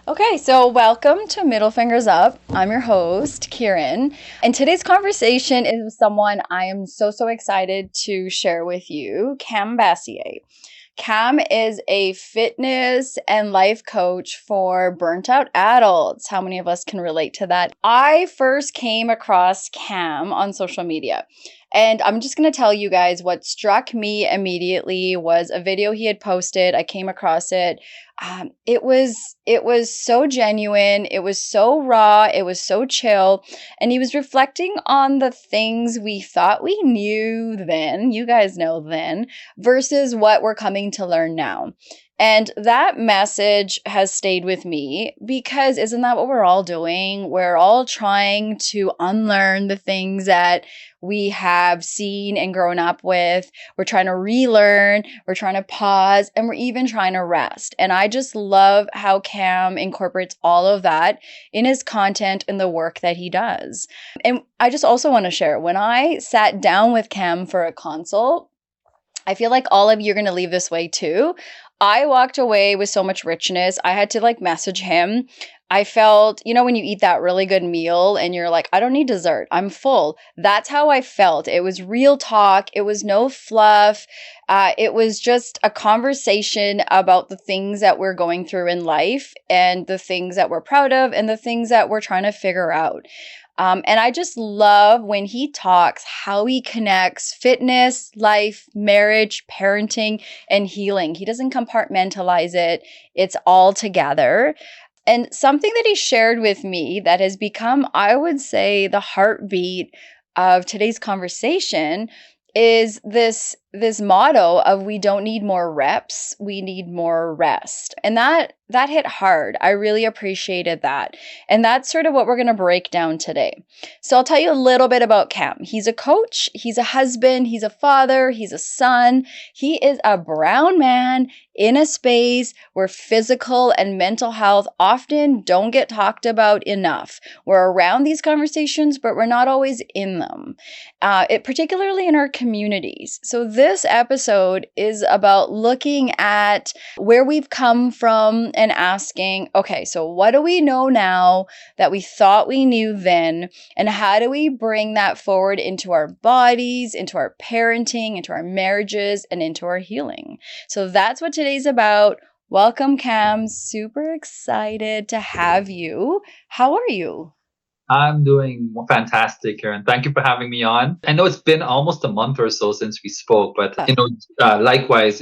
Okay, so welcome to Middle Fingers Up. I'm your host, Kiran, and today's conversation is with someone I am so excited to share with you, Kam Bassier. Kam is a fitness and life coach for burnt out adults. How many of us can relate to that? I first came across Kam on social media. And I'm just going to tell you guys what struck me immediately was a video he had posted. I came across it. It was so genuine. It was so raw. It was so chill. And he was reflecting on the things we thought we knew then, you guys know then, versus what we're coming to learn now. And that message has stayed with me because isn't that what we're all doing? We're all trying to unlearn the things that we have seen and grown up with. We're trying to relearn, we're trying to pause, and we're even trying to rest. And I just love how Kam incorporates all of that in his content and the work that he does. And I just also want to share, when I sat down with Kam for a consult, I feel like all of you are going to leave this way too. I walked away with so much richness. I had to message him. I felt, when you eat that really good meal and you're like, I don't need dessert, I'm full. That's how I felt. It was real talk. It was no fluff. It was just a conversation about the things that we're going through in life and the things that we're proud of and the things that we're trying to figure out. And I just love when he talks how he connects fitness, life, marriage, parenting, and healing. He doesn't compartmentalize it. It's all together. And something that he shared with me that has become, I would say, the heartbeat of today's conversation is this motto of we don't need more reps, we need more rest. And that hit hard. I really appreciated that. And that's sort of what we're going to break down today. So I'll tell you a little bit about Kam. He's a coach, he's a husband, he's a father, he's a son. He is a brown man in a space where physical and mental health often don't get talked about enough. We're around these conversations, but we're not always in them, particularly in our communities. So this episode is about looking at where we've come from and asking, okay, so what do we know now that we thought we knew then? And how do we bring that forward into our bodies, into our parenting, into our marriages, and into our healing? So that's what today's about. Welcome, Kam. Super excited to have you. How are you? I'm doing fantastic, Kiran. Thank you for having me on. I know it's been almost a month or so since we spoke, but likewise,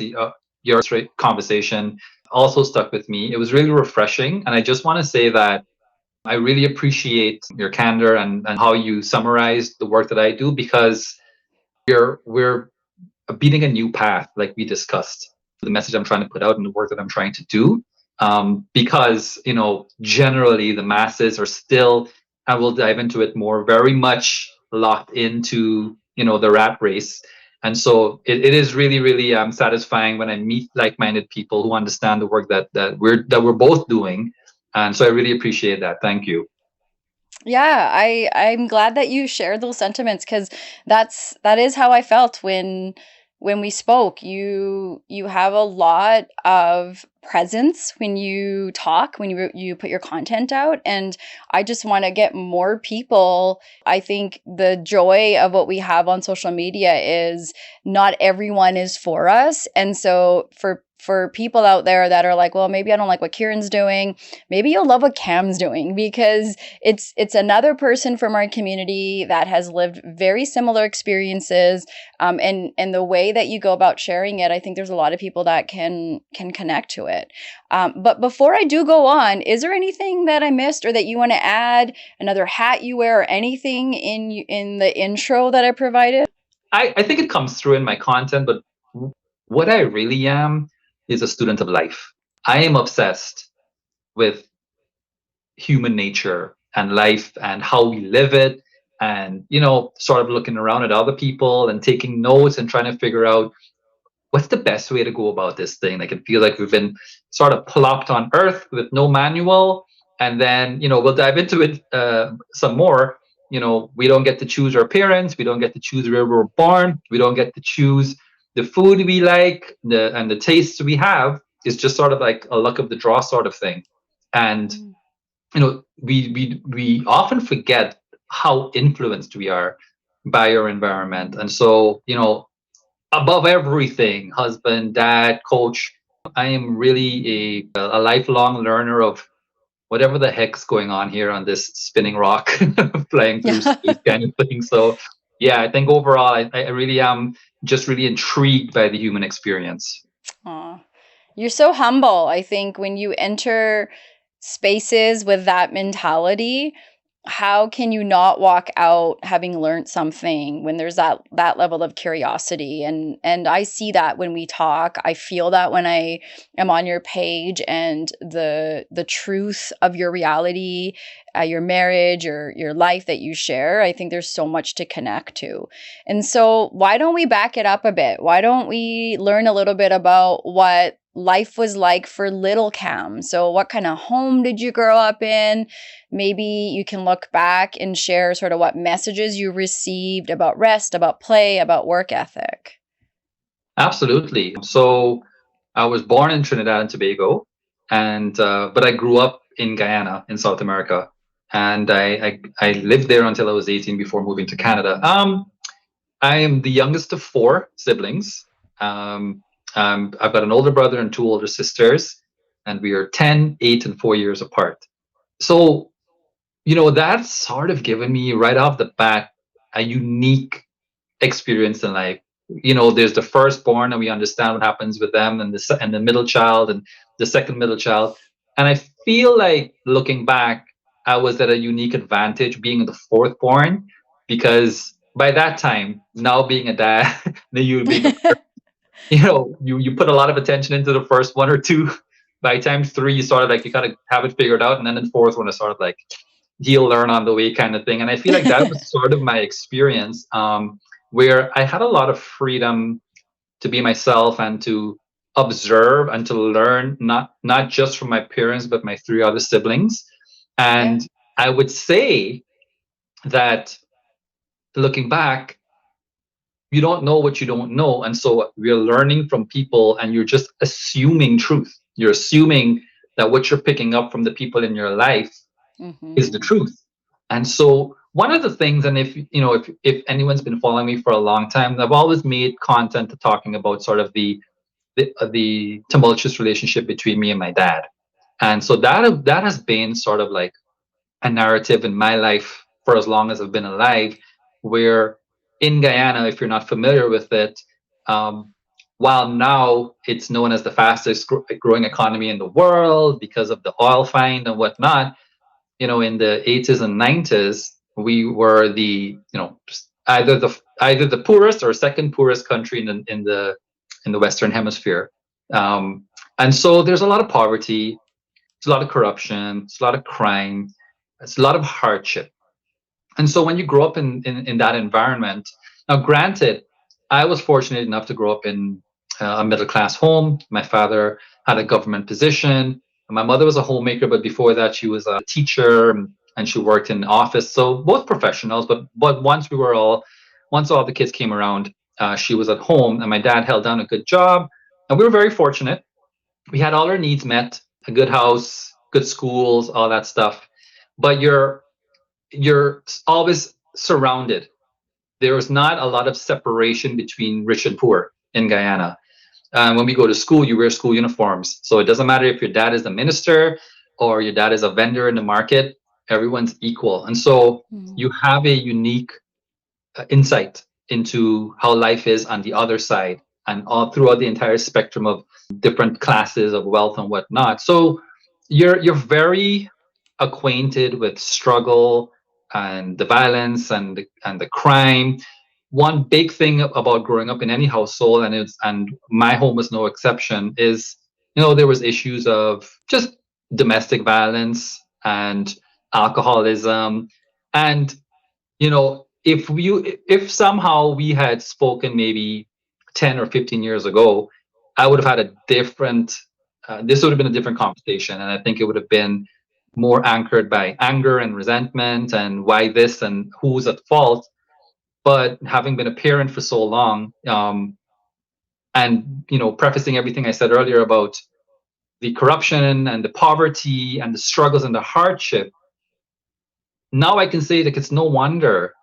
your straight conversation also stuck with me. It was really refreshing, and I just want to say that I really appreciate your candor and how you summarize the work that I do, because we're beating a new path, like we discussed. The message I'm trying to put out and the work that I'm trying to do, because generally the masses are still, and we'll dive into it more, very much locked into the rat race. And so it is really satisfying when I meet like-minded people who understand the work that we're both doing. And so I really appreciate that. Thank you. Yeah, I'm glad that you shared those sentiments, because that is how I felt when we spoke. You have a lot of presence when you talk, when you put your content out, and I just want to get more people. I think the joy of what we have on social media is not everyone is for us, and so for people out there that are like, well, maybe I don't like what Kiran's doing, maybe you'll love what Kam's doing, because it's another person from our community that has lived very similar experiences, and the way that you go about sharing it, I think there's a lot of people that can connect to it. But before I do go on, is there anything that I missed or that you want to add, another hat you wear, or anything in the intro that I provided? I think it comes through in my content, but what I really am is a student of life. I am obsessed with human nature and life and how we live it, and sort of looking around at other people and taking notes and trying to figure out what's the best way to go about this thing. Like, it feel like we've been sort of plopped on earth with no manual, and then we'll dive into it some more. We don't get to choose our parents, we don't get to choose where we're born, we don't get to choose the food we like, and the tastes we have. Is just sort of like a luck of the draw sort of thing. And we often forget how influenced we are by our environment. And so, above everything, husband, dad, coach, I am really a lifelong learner of whatever the heck's going on here on this spinning rock, flying through space kind of thing. So yeah, I think overall, I really am just really intrigued by the human experience. Aw. You're so humble. I think when you enter spaces with that mentality, how can you not walk out having learned something when there's that level of curiosity? And I see that when we talk. I feel that when I am on your page, and the truth of your reality, your marriage, your life that you share. I think there's so much to connect to. And so why don't we back it up a bit? Why don't we learn a little bit about what life was like for little Kam? So what kind of home did you grow up in? Maybe you can look back and share sort of what messages you received about rest, about play, about work ethic. Absolutely. So I was born in Trinidad and Tobago, and but I grew up in Guyana in South America, and I lived there until I was 18 before moving to Canada. I am the youngest of four siblings. I've got an older brother and two older sisters, and we are 10, 8, and 4 years apart. So, that's sort of given me right off the bat a unique experience in life. There's the firstborn, and we understand what happens with them, and the middle child, and the second middle child. And I feel like, looking back, I was at a unique advantage being the fourth born, because by that time, now being a dad, you being a you put a lot of attention into the first one or two. By time three, you sort of like, you gotta have it figured out, and then the fourth one is sort of like, he'll learn on the way kind of thing. And I feel like that was sort of my experience, where I had a lot of freedom to be myself and to observe and to learn, not just from my parents but my three other siblings. And I would say that, looking back, you don't know what you don't know, and so we're learning from people, and you're just assuming truth. You're assuming that what you're picking up from the people in your life is the truth. And so one of the things, and if anyone's been following me for a long time, I've always made content talking about sort of the tumultuous relationship between me and my dad. And so that has been sort of like a narrative in my life for as long as I've been alive, where in Guyana, if you're not familiar with it, while now it's known as the fastest growing economy in the world because of the oil find and whatnot, in the 80s and 90s, we were either the poorest or second poorest country in the Western Hemisphere. And so there's a lot of poverty, there's a lot of corruption, there's a lot of crime, it's a lot of hardship. And so when you grow up in that environment, now granted, I was fortunate enough to grow up in a middle class home. My father had a government position. My mother was a homemaker, but before that, she was a teacher, and she worked in office. So both professionals. But once all the kids came around, she was at home, and my dad held down a good job, and we were very fortunate. We had all our needs met: a good house, good schools, all that stuff. But you're always surrounded. There is not a lot of separation between rich and poor in Guyana. When we go to school, you wear school uniforms. So it doesn't matter if your dad is a minister or your dad is a vendor in the market, everyone's equal. And so you have a unique insight into how life is on the other side, and all throughout the entire spectrum of different classes of wealth and whatnot. So you're very acquainted with struggle and the violence and the crime. One big thing about growing up in any household, and my home was no exception, is there was issues of just domestic violence and alcoholism. And, if somehow we had spoken maybe 10 or 15 years ago, I would have had a different, this would have been a different conversation. And I think it would have been more anchored by anger and resentment and why this and who's at fault. But having been a parent for so long, and, prefacing everything I said earlier about the corruption and the poverty and the struggles and the hardship, now I can say that it's no wonder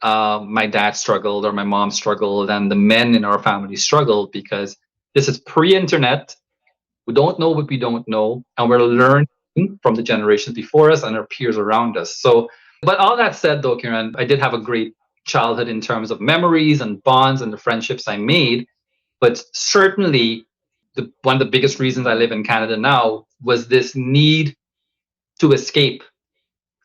my dad struggled or my mom struggled and the men in our family struggled, because this is pre-internet. We don't know what we don't know, and we're learning from the generations before us and our peers around us. So, but all that said, though, Kiran, I did have a great childhood in terms of memories and bonds and the friendships I made. But certainly, one of the biggest reasons I live in Canada now was this need to escape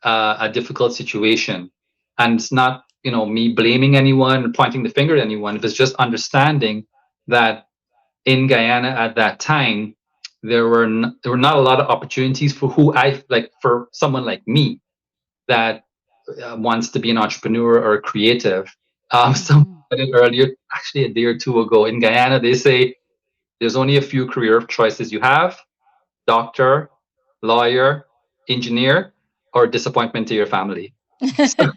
a difficult situation. And it's not, me blaming anyone, pointing the finger at anyone. It's just understanding that in Guyana at that time, there were not a lot of opportunities for for someone like me that wants to be an entrepreneur or a creative. Someone said it earlier, actually a day or two ago. In Guyana, they say there's only a few career choices you have: doctor, lawyer, engineer, or disappointment to your family. So,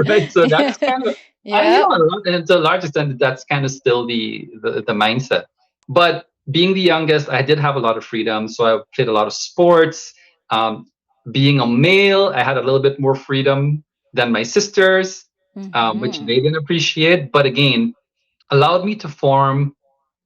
right. So that's kind of, Yeah. and to a large extent, that's kind of still the mindset. But being the youngest, I did have a lot of freedom. So I played a lot of sports. Um, Being a male, I had a little bit more freedom than my sisters, which Mhm. they didn't appreciate. But again, allowed me to form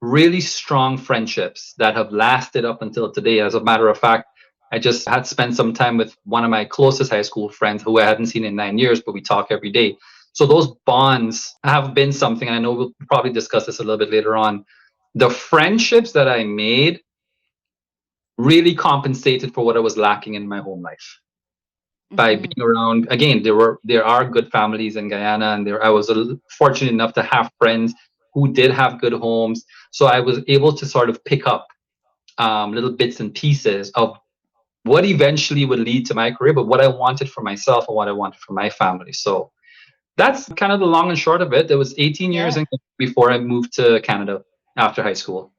really strong friendships that have lasted up until today. As a matter of fact, I just had spent some time with one of my closest high school friends who I hadn't seen in 9 years, but we talk every day. So those bonds have been something, and I know we'll probably discuss this a little bit later on. The friendships that I made really compensated for what I was lacking in my home life by Mhm. being around. Again, there are good families in Guyana, and I was fortunate enough to have friends who did have good homes, so I was able to sort of pick up little bits and pieces of what eventually would lead to my career, but what I wanted for myself and what I wanted for my family. So that's kind of the long and short of it. It was 18 years Yeah. before I moved to Canada after high school.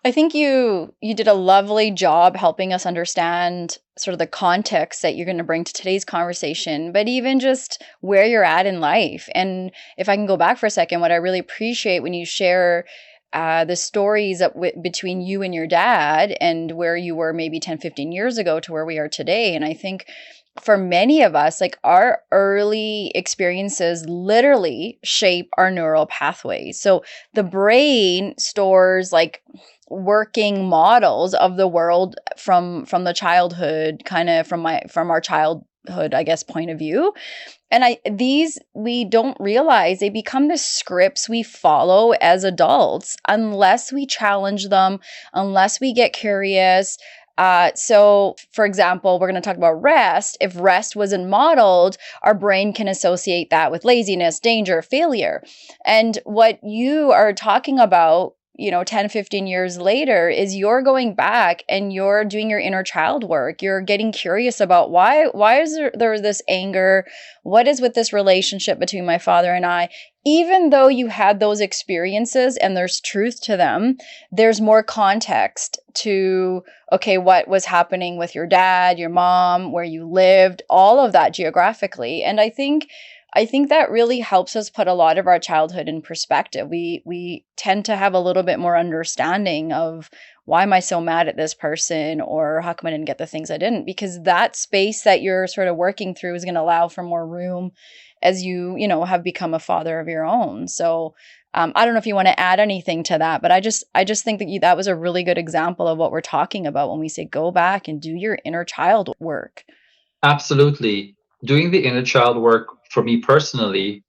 I think you did a lovely job helping us understand sort of the context that you're going to bring to today's conversation, but even just where you're at in life. And if I can go back for a second, what I really appreciate when you share the stories between you and your dad and where you were maybe 10, 15 years ago to where we are today. And I think for many of us, like our early experiences literally shape our neural pathways. So the brain stores like working models of the world from the childhood, kind of from our childhood, I guess, point of view. And these, we don't realize they become the scripts we follow as adults unless we challenge them, unless we get curious. So, for example, we're going to talk about rest. If rest wasn't modeled, our brain can associate that with laziness, danger, failure. And what you are talking about, 10, 15 years later, is you're going back and you're doing your inner child work. You're getting curious about why is there this anger? What is with this relationship between my father and I? Even though you had those experiences and there's truth to them, there's more context to, okay, what was happening with your dad, your mom, where you lived, all of that geographically. And I think that really helps us put a lot of our childhood in perspective. We tend to have a little bit more understanding of, why am I so mad at this person, or how come I didn't get the things I didn't? Because that space that you're sort of working through is going to allow for more room as have become a father of your own. So I don't know if you want to add anything to that, but I just think that that was a really good example of what we're talking about when we say go back and do your inner child work. Absolutely. Doing the inner child work for me personally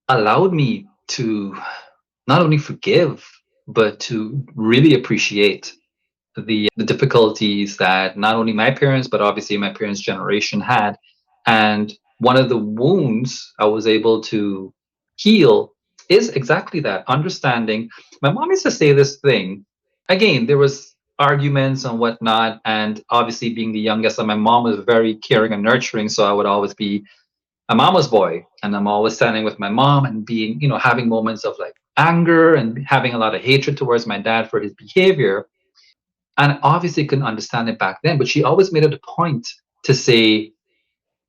allowed me to not only forgive, but to really appreciate the difficulties that not only my parents, but obviously my parents' generation had. And one of the wounds I was able to heal is exactly that understanding. My mom used to say this thing. Again, there was arguments and whatnot. And obviously, being the youngest, and my mom was very caring and nurturing, so I would always be a mama's boy, and I'm always standing with my mom and being, having moments of like anger and having a lot of hatred towards my dad for his behavior. And obviously couldn't understand it back then, but she always made it a point to say,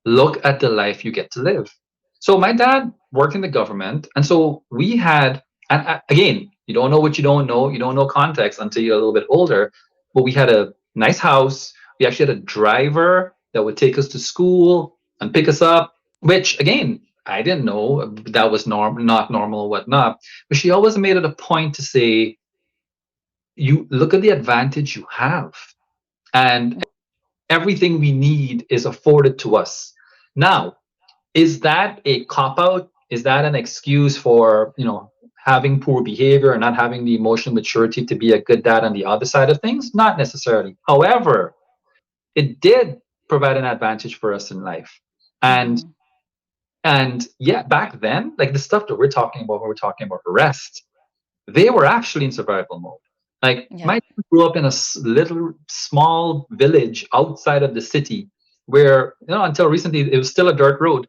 look at the life you get to live. So my dad worked in the government, and so we had, and again, you don't know what you don't know context until you're a little bit older, but we had a nice house. We actually had a driver that would take us to school and pick us up, which again, I didn't know that was not normal or whatnot. But she always made it a point to say, you look at the advantage you have, and everything we need is afforded to us. Now, is that a cop out? Is that an excuse for, having poor behavior and not having the emotional maturity to be a good dad on the other side of things? Not necessarily. However, it did provide an advantage for us in life. And Mhm. and yeah, back then, like the stuff that we're talking about when we're talking about rest, they were actually in survival mode. Like Yeah. my dad grew up in a little small village outside of the city where, until recently, it was still a dirt road,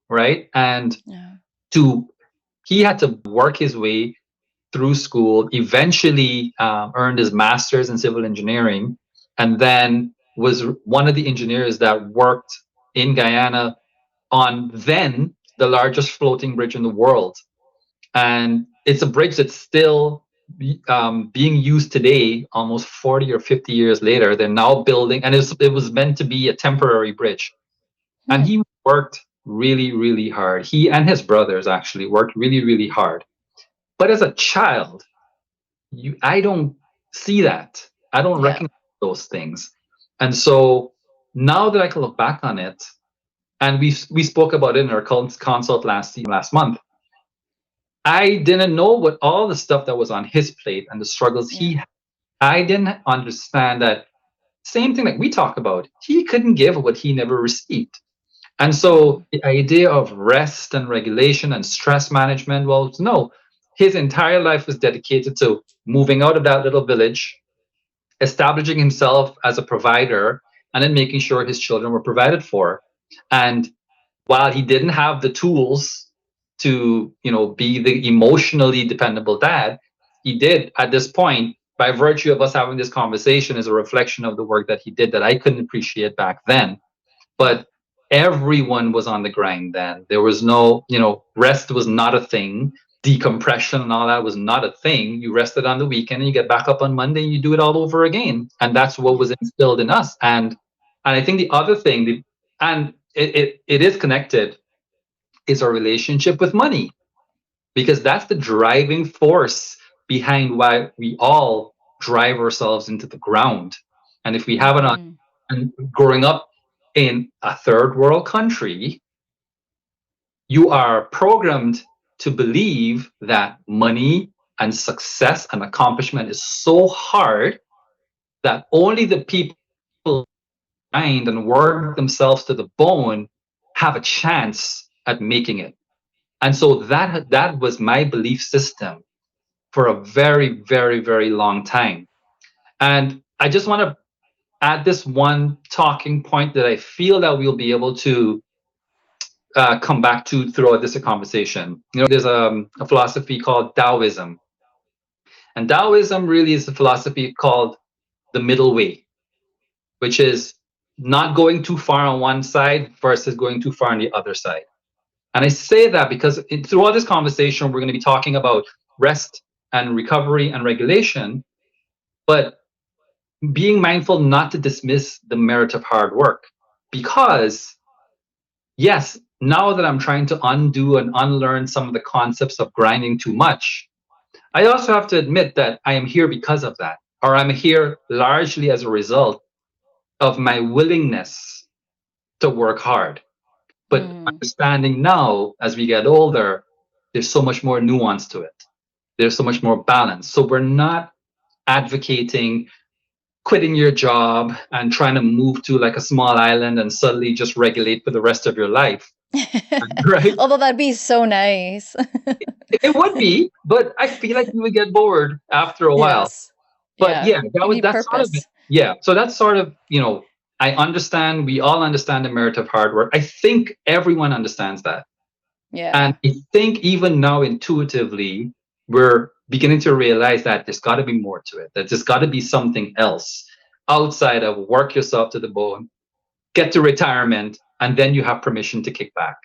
right? And Yeah. to he had to work his way through school, eventually earned his master's in civil engineering, and then was one of the engineers that worked in Guyana on then the largest floating bridge in the world. And it's a bridge that's still being used today, almost 40 or 50 years later. They're now building, and it was meant to be a temporary bridge. And Hmm. he worked really, really hard. He and his brothers actually worked really, really hard. But as a child, I don't see that. I don't Yeah. recognize those things. And so now that I can look back on it, and we spoke about it in our consult last month, I didn't know what all the stuff that was on his plate and the struggles he Yeah. had. I didn't understand that same thing that we talk about. He couldn't give what he never received. And Mhm. so the idea of rest and regulation and stress management, well, no, his entire life was dedicated to moving out of that little village, establishing himself as a provider, and then making sure his children were provided for. And while he didn't have the tools to, be the emotionally dependable dad, he did at this point, by virtue of us having this conversation, is a reflection of the work that he did that I couldn't appreciate back then. Yeah. But everyone was on the grind then. There was no, rest was not a thing. Decompression and all that was not a thing. You rested on the weekend and you get back up on Monday and you do it all over again. And that's what Yeah. was instilled in us. And I think the other thing, and it is connected, is our relationship with money, because that's the driving force behind why we all drive ourselves into the ground. And if we have it on, Mhm. and growing up in a third world country, you are programmed to believe that money and success and accomplishment is so hard that only the people who grind and work themselves to the bone have a chance at making it. And so that was my belief system for a very, very, very long time. And I just want to add this one talking point that I feel that we'll be able to come back to throughout this conversation. There's a philosophy called Taoism. And Taoism really is a philosophy called the middle way, which is not going too far on one side versus going too far on the other side. And I say that because throughout this conversation, we're going to be talking about rest and recovery and regulation, but being mindful not to dismiss the merit of hard work. Because, yes, now that I'm trying to undo and unlearn some of the concepts of grinding too much, I also have to admit that I am here because of that, or I'm here largely as a result of my willingness to work hard. But Mm. understanding now, as we get older, there's so much more nuance to it. There's so much more balance. So we're not advocating quitting your job and trying to move to like a small island and suddenly just regulate for the rest of your life, right? Although that'd be so nice. It would be, but I feel like you would get bored after a while. Yes. But Yeah. yeah, You need that's sort of it. purpose. Yeah. So that's sort of, I understand, we all understand the merit of hard work. I think everyone understands that. And Yeah. I think even now intuitively, we're beginning to realize that there's got to be more to it, that there's got to be something else outside of work yourself to the bone, get to retirement, and then you have permission to kick back.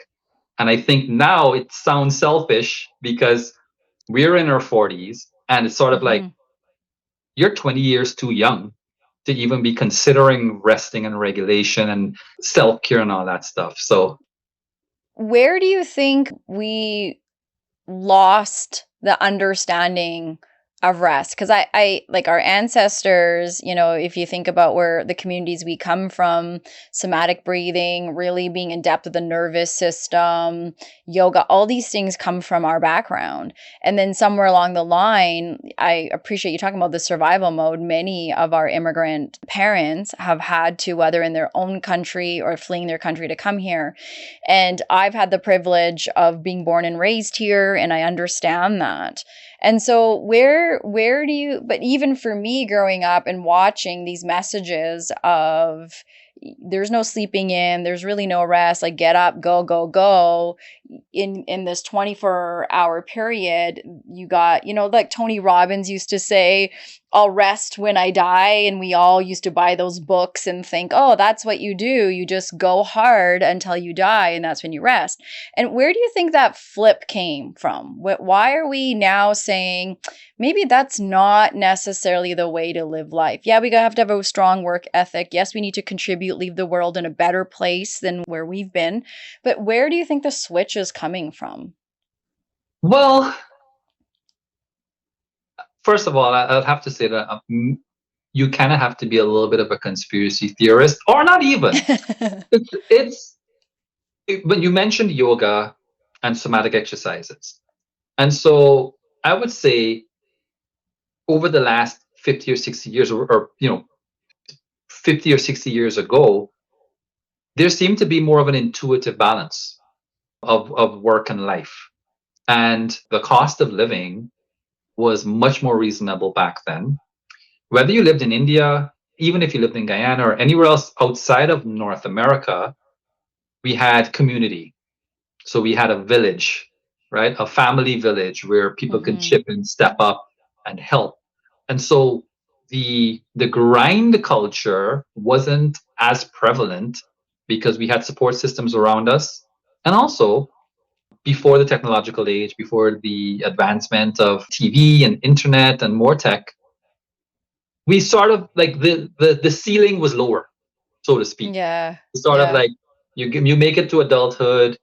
And I think now it sounds selfish because we're in our 40s and it's sort of like, Hmm. you're 20 years too young to even be considering resting and regulation and self-care and all that stuff. So Where do you think we lost the understanding of rest? Because I like our ancestors, if you think about where the communities we come from, somatic breathing, really being in depth with the nervous system, yoga, all these things come from our background. And then somewhere along the line, I appreciate you talking about the survival mode. Many of our immigrant parents have had to, whether in their own country or fleeing their country to come here. And I've had the privilege of being born and raised here, and I understand that. And so where do you, but even for me growing up and watching these messages of there's no sleeping in, there's really no rest, like get up, go, go, go, in this 24-hour period, you got, like Tony Robbins used to say, I'll rest when I die. And we all used to buy those books and think, oh, that's what you do. You just go hard until you die, and that's when you rest. And where do you think that flip came from? Why are we now saying maybe that's not necessarily the way to live life? Yeah, we have to have a strong work ethic. Yes, we need to contribute, leave the world in a better place than where we've been. But where do you think the switch is coming from? well, first of all, I'll have to say that you kind of have to be a little bit of a conspiracy theorist, or not even. It's when you mentioned yoga and somatic exercises, and so I would say over the last 50 or 60 years, or 50 or 60 years ago, there seemed to be more of an intuitive balance of work and life, and the cost of living was much more reasonable back then. Whether you lived in India, even if you lived in Guyana or anywhere else outside of North America, we had community. So we had a village, right? A family village where people could Hmm. chip in, step up, and help. And so the grind culture wasn't as prevalent because we had support systems around us. And also, before the technological age, before the advancement of TV and internet and more tech, we sort of like the ceiling was lower, so to speak. Yeah. It's sort of Yeah. like you make it to adulthood.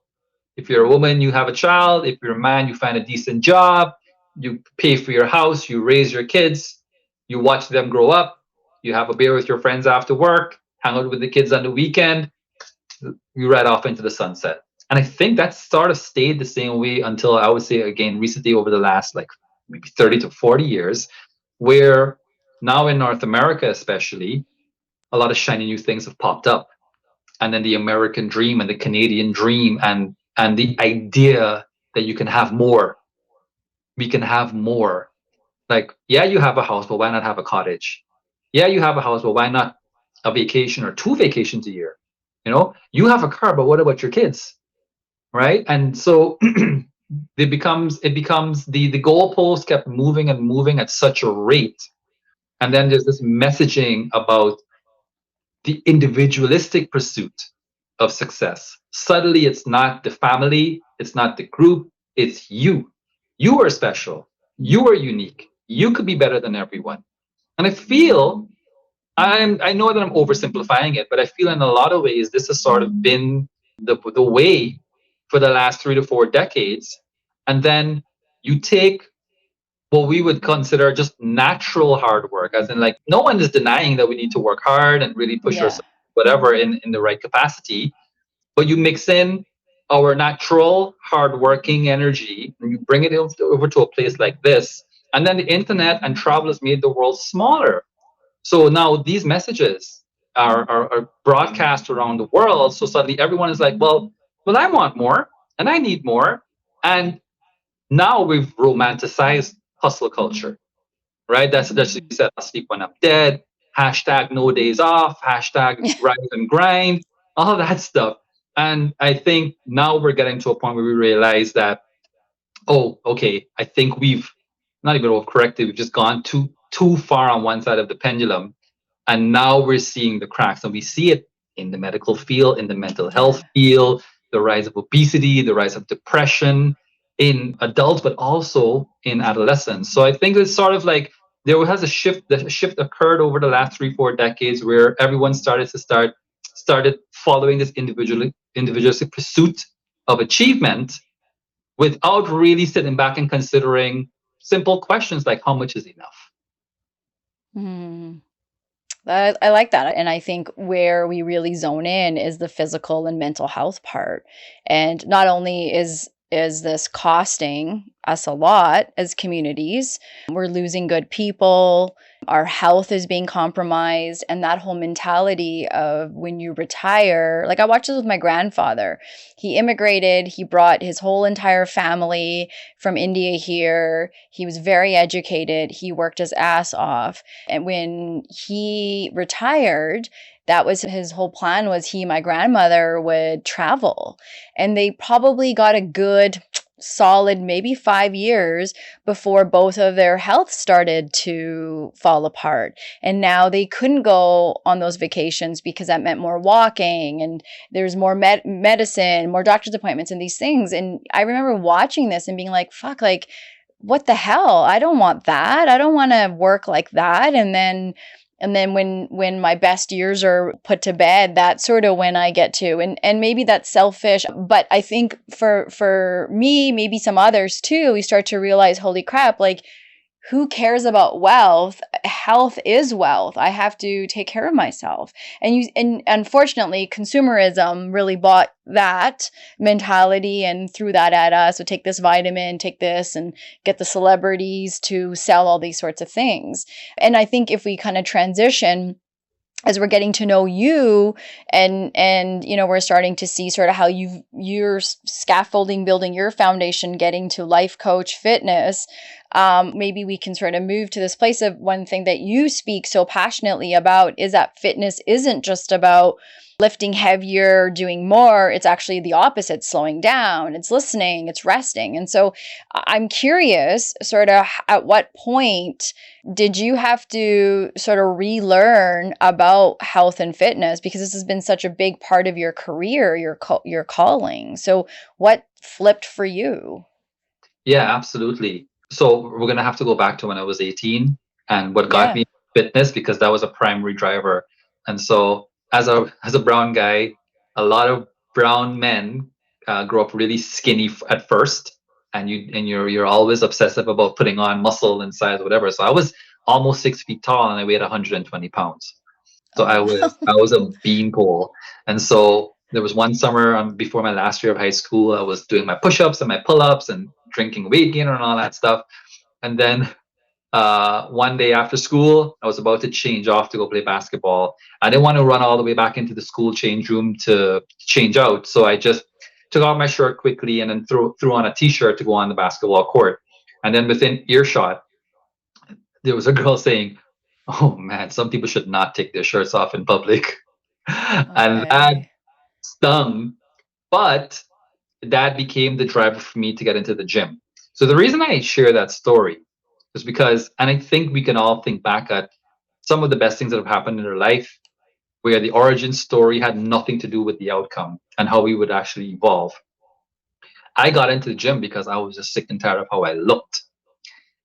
If you're a woman, you have a child. If you're a man, you find a decent job. You pay for your house. You raise your kids. You watch them grow up. You have a beer with your friends after work. Hang out with the kids on the weekend. You ride off into the sunset. And I think that sort of stayed the same way until I would say again recently over the last like maybe 30 to 40 years, where now in North America especially, a lot of shiny new things have popped up. And then the American dream and the Canadian dream and the idea that you can have more. We can have more. Like, yeah, you have a house, but why not have a cottage? Yeah, you have a house, but why not a vacation or two vacations a year? You have a car, but what about your kids? Right? And so it becomes the goalpost kept moving and moving at such a rate. And then there's this messaging about the individualistic pursuit of success. Suddenly, it's not the family, it's not the group, it's you. You are special. You are unique. You could be better than everyone. And I know that I'm oversimplifying it, but I feel in a lot of ways this has sort of been the way for the last 3 to 4 decades. And then you take what we would consider just natural hard work, as in like no one is denying that we need to work hard and really push Yeah. ourselves, whatever, in the right capacity. But you mix in our natural hardworking energy and you bring it over to a place like this. And then the internet and travel has made the world smaller. So now these messages are broadcast around the world. So suddenly everyone is like, well, I want more and I need more. And now we've romanticized hustle culture. right? That's what Mhm. you said. I'll sleep when I'm dead. Hashtag no days off. Hashtag rise and grind. All that stuff. And I think now we're getting to a point where we realize that, oh, okay, I think we've not even overcorrected. We've just gone too far on one side of the pendulum, and now we're seeing the cracks, and we see it in the medical field, in the mental health Yeah. field, the rise of obesity, the rise of depression in adults, but also in adolescents. So I think it's sort of like there has a shift. The shift occurred over the last 3-4 decades where everyone started following this individualistic pursuit of achievement without really sitting back and considering simple questions like how much is enough. Mhm. I like that. And I think where we really zone in is the physical and mental health part. And not only is this costing us a lot as communities, we're losing good people, our health is being compromised, and that whole mentality of when you retire, like I watched this with my grandfather. He immigrated, he brought his whole entire family from India here. He was very educated, he worked his ass off. And when he retired, that was his whole plan, was he and my grandmother would travel. And they probably got a good solid maybe 5 years before both of their health started to fall apart. And now they couldn't go on those vacations because that meant more walking, and there's more medicine, more doctor's appointments and these things. And I remember watching this and being like, fuck, like, what the hell? I don't want that. I don't want to work like that. And then when my best years are put to bed, that's sort of when I get to. And maybe that's selfish, but I think for me, maybe some others too, we start to realize, holy crap, like, who cares about wealth? Health is wealth. I have to take care of myself. And unfortunately, consumerism really bought that mentality and threw that at us. So take this vitamin, take this, and get the celebrities to sell all these sorts of things. And I think if we kind of transition as we're getting to know you, and we're starting to see sort of how you're scaffolding, building your foundation, getting to life coach fitness, maybe we can sort of move to this place of one thing that you speak so passionately about is that fitness isn't just about lifting heavier, doing more. It's actually the opposite, slowing down, it's listening, it's resting. And so I'm curious, sort of, at what point did you have to sort of relearn about health and fitness, because this has been such a big part of your career, your calling? So what flipped for you? Yeah, absolutely. So we're gonna have to go back to when I was 18 and what got Yeah. me fitness, because that was a primary driver. And so as a brown guy, a lot of brown men grow up really skinny at first, and you're always obsessive about putting on muscle and size, whatever. So I was almost 6 feet tall and I weighed 120 pounds. So Oh I wow. was a beanpole. And so there was one summer before my last year of high school, I was doing my push-ups and my pull-ups and drinking weight gainer and all that stuff. And then one day after school, I was about to change off to go play basketball. I didn't want to run all the way back into the school change room to change out, so I just took off my shirt quickly and then threw on a t-shirt to go on the basketball court. And then within earshot, there was a girl saying, "Oh man, some people should not take their shirts off in public." And that Okay. stung, but that became the driver for me to get into the gym. So the reason I share that story is because, and I think we can all think back at some of the best things that have happened in our life where the origin story had nothing to do with the outcome and how we would actually evolve. I got into the gym because I was just sick and tired of how I looked.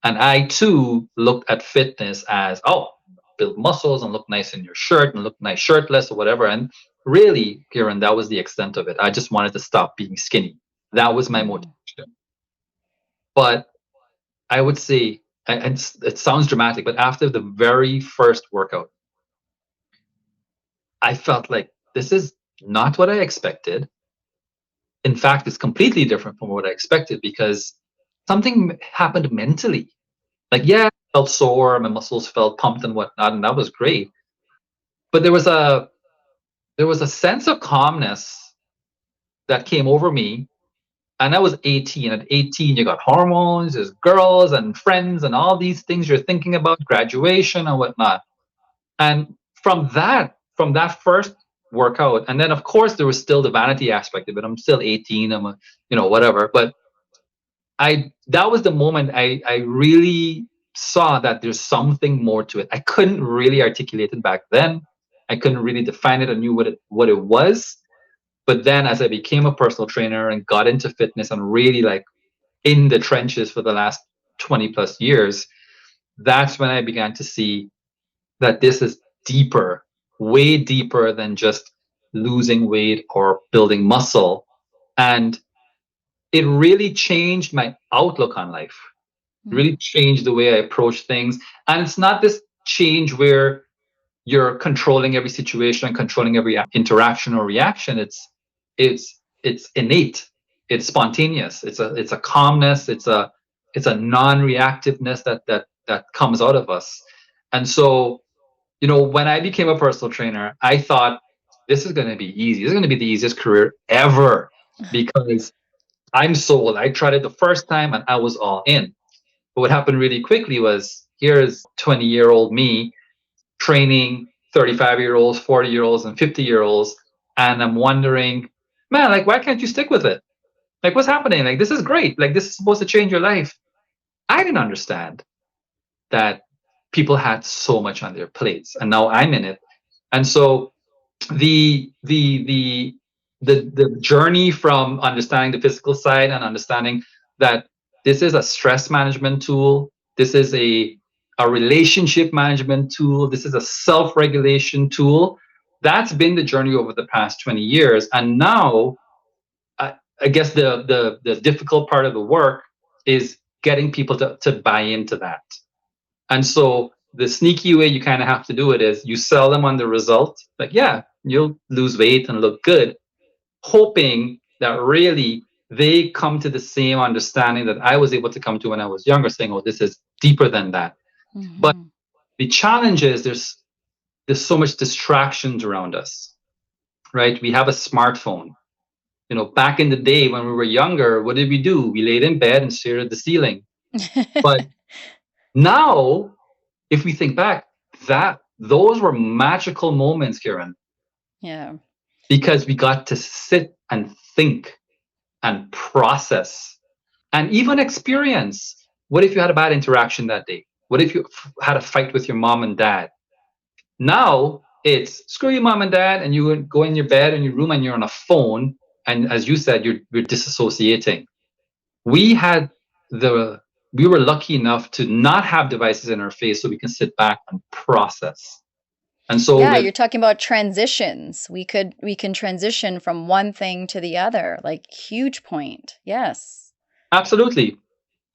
And I too looked at fitness as, oh, build muscles and look nice in your shirt and look nice shirtless or whatever. And really, Kiran, that was the extent of it. I just wanted to stop being skinny. That was my Mm. motivation. But I would say, and it sounds dramatic, but after the very first workout, I felt like this is not what I expected. In fact, it's completely different from what I expected because something happened mentally. Like, yeah, I felt sore, my muscles felt pumped and whatnot, and that was great. But there was a sense of calmness that came over me And I was 18. At 18, you got hormones, there's girls and friends and all these things you're thinking about, graduation and whatnot. And from that first workout, and then of course there was still the vanity aspect of it. I'm still 18, I'm a, whatever. But that was the moment I really saw that there's something more to it. I couldn't really articulate it back then. I couldn't really define it. I knew what it was. But then as I became a personal trainer and got into fitness and really like in the trenches for the last 20 plus years, that's when I began to see that this is deeper, way deeper than just losing weight or building muscle. And it really changed my outlook on life, really changed the way I approach things. And it's not this change where you're controlling every situation and controlling every interaction or reaction. It's innate. It's spontaneous. It's a calmness. It's a non-reactiveness that comes out of us. And so, when I became a personal trainer, I thought this is going to be easy. This is going to be the easiest career ever because I'm sold. I tried it the first time and I was all in. But what happened really quickly was here's 20-year-old me training 35-year-olds, 40-year-olds, and 50-year-olds. And I'm wondering, man, like, why can't you stick with it? Like, what's happening? Like, this is great. Like, this is supposed to change your life. I didn't understand that people had so much on their plates, and now I'm in it. And so the journey from understanding the physical side and understanding that this is a stress management tool, this is a relationship management tool, this is a self-regulation tool, that's been the journey over the past 20 years. And now I guess the difficult part of the work is getting people to buy into that. And so the sneaky way you kind of have to do it is you sell them on the result. Like, yeah, you'll lose weight and look good, hoping that really they come to the same understanding that I was able to come to when I was younger, saying, oh, this is deeper than that. Mm-hmm. But the challenge is there's so much distractions around us, right? We have a smartphone. Back in the day when we were younger, what did we do? We laid in bed and stared at the ceiling. But now, if we think back, those were magical moments, Kiran. Yeah. Because we got to sit and think and process and even experience. What if you had a bad interaction that day? What if you had a fight with your mom and dad? Now it's screw your mom and dad, and you go in your bed in your room and you're on a phone. And as you said, you're disassociating. We were lucky enough to not have devices in our face so we can sit back and process. And so you're talking about transitions. We can transition from one thing to the other, like huge point. Yes. Absolutely.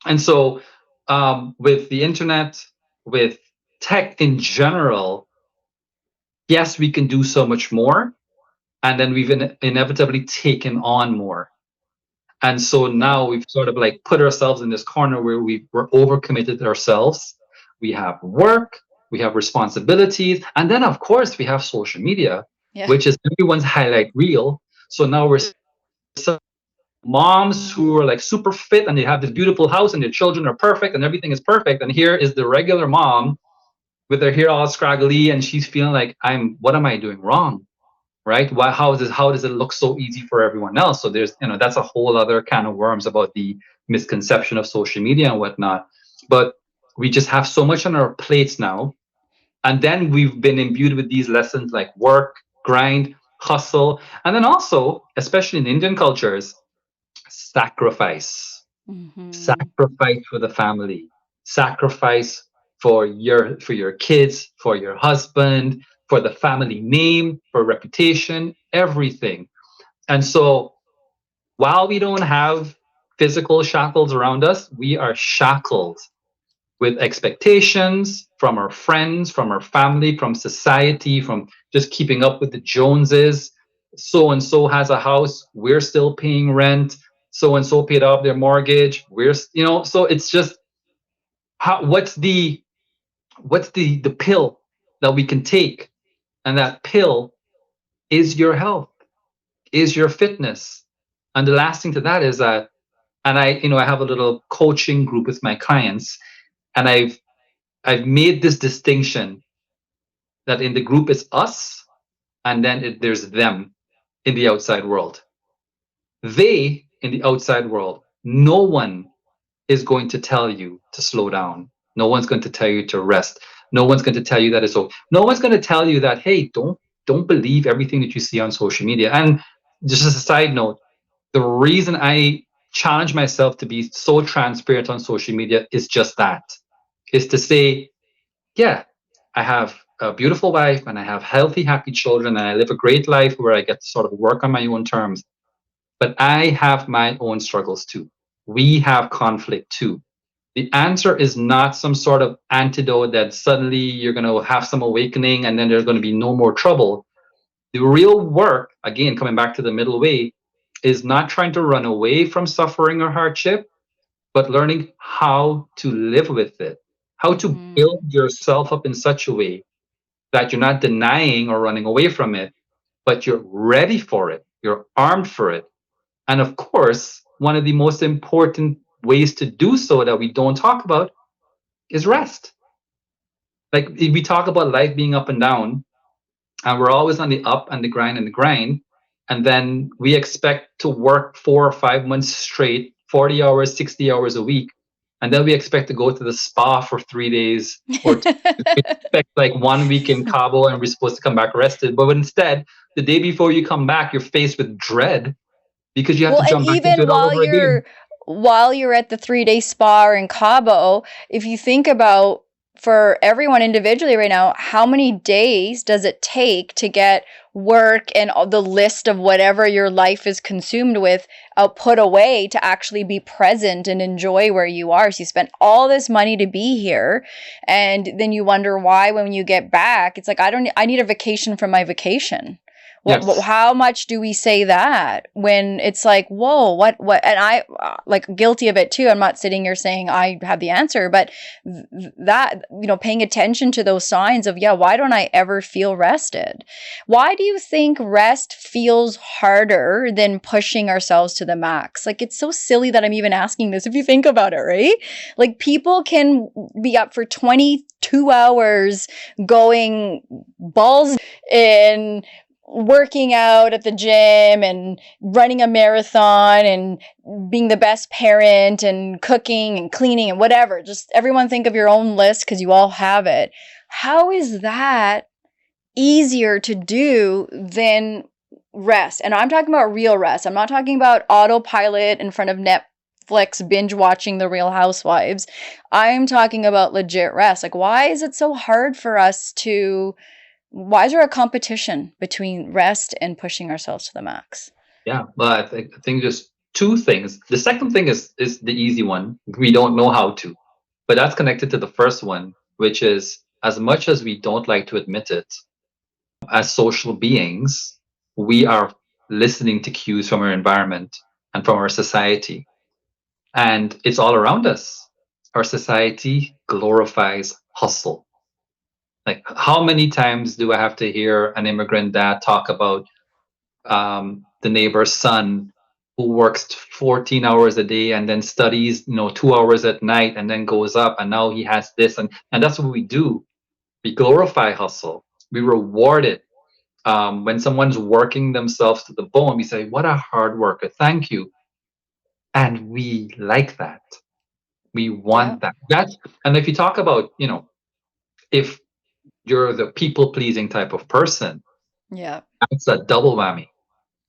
And so with the internet, with tech in general, yes, we can do so much more. And then we've inevitably taken on more. And so now we've sort of like put ourselves in this corner where we're overcommitted ourselves. We have work, we have responsibilities, and then of course we have social media, which is everyone's highlight reel. So now we're moms who are like super fit and they have this beautiful house and their children are perfect and everything is perfect. And here is the regular mom with her hair all scraggly and she's feeling like, what am I doing wrong? Right? How does it look so easy for everyone else? So there's, that's a whole other can of worms about the misconception of social media and whatnot. But we just have so much on our plates now. And then we've been imbued with these lessons like work, grind, hustle. And then also, especially in Indian cultures, sacrifice. Mm-hmm. Sacrifice for the family. Sacrifice for your kids, for your husband, for the family name, for reputation, everything. And so while we don't have physical shackles around us, we are shackled with expectations from our friends, from our family, from society, from just keeping up with the Joneses. So-and-so has a house, we're still paying rent. So-and-so paid off their mortgage. So it's just, what's the pill that we can take? And that pill is your health, is your fitness. And the last thing to that is that And I have a little coaching group with my clients, and I've made this distinction that in the group it's us, and then there's them in the outside world. They in the outside world, no one is going to tell you to slow down. No one's going to tell you to rest. No one's going to tell you that it's okay. No one's going to tell you that, hey, don't believe everything that you see on social media. And just as a side note, the reason I challenge myself to be so transparent on social media is just that, is to say, yeah, I have a beautiful wife and I have healthy, happy children, and I live a great life where I get to sort of work on my own terms. But I have my own struggles too. We have conflict too. The answer is not some sort of antidote that suddenly you're going to have some awakening and then there's going to be no more trouble. The real work, again, coming back to the middle way, is not trying to run away from suffering or hardship, but learning how to live with it, how to Mm. build yourself up in such a way that you're not denying or running away from it, but you're ready for it, you're armed for it. And of course, one of the most important ways to do so that we don't talk about is rest. Like we talk about life being up and down, and we're always on the up and the grind and the grind. And then we expect to work 4 or 5 months straight, 40 hours, 60 hours a week. And then we expect to go to the spa for 3 days, or we expect like 1 week in Cabo and we're supposed to come back rested. But instead, the day before you come back, you're faced with dread because you have Well, to and jump back into even it all over again. while you're at the 3-day spa or in Cabo, if you think about for everyone individually right now, how many days does it take to get work and all the list of whatever your life is consumed with put away to actually be present and enjoy where you are? So you spent all this money to be here, and then you wonder why when you get back, it's like I need a vacation from my vacation. Yes. How much do we say that when it's like, whoa, what? And I like guilty of it too. I'm not sitting here saying I have the answer, but that, paying attention to those signs of, yeah, why don't I ever feel rested? Why do you think rest feels harder than pushing ourselves to the max? Like, it's so silly that I'm even asking this if you think about it, right? Like, people can be up for 22 hours going balls in, working out at the gym and running a marathon and being the best parent and cooking and cleaning and whatever. Just everyone think of your own list because you all have it. How is that easier to do than rest? And I'm talking about real rest. I'm not talking about autopilot in front of Netflix binge watching The Real Housewives. I'm talking about legit rest. Like, why is it so hard for us to why is there a competition between rest and pushing ourselves to the max? Yeah. But I think there's two things. The second thing is the easy one. We don't know how to. But that's connected to the first one, which is, as much as we don't like to admit it, as social beings, we are listening to cues from our environment and from our society. And it's all around us. Our society glorifies hustle. Like, how many times do I have to hear an immigrant dad talk about the neighbor's son who works 14 hours a day and then studies 2 hours at night and then goes up and now he has this, and that's what we do. We glorify hustle, we reward it. When someone's working themselves to the bone, we say, what a hard worker, thank you. And we like that, we Yeah. want that. And if you talk about, if you're the people pleasing type of person, Yeah. that's a double whammy.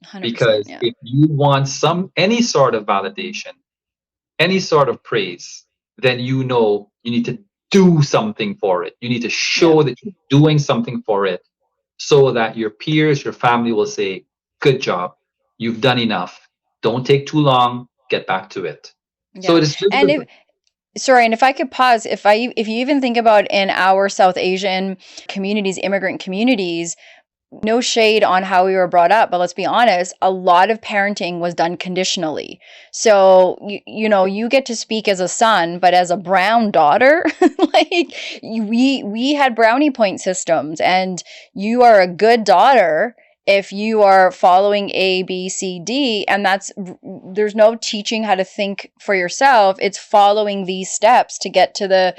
100%. Because Yeah. if you want any sort of validation, any sort of praise, then you need to do something for it. You need to Yeah. show that you're doing something for it so that your peers, your family will say, good job, you've done enough. Don't take too long, get back to it. So Yeah. it is just And if I could pause, if you even think about in our South Asian communities, immigrant communities, no shade on how we were brought up, but let's be honest, a lot of parenting was done conditionally. So, you get to speak as a son, but as a brown daughter, like we had brownie point systems, and you are a good daughter if you are following A, B, C, D, and there's no teaching how to think for yourself. It's following these steps to get to the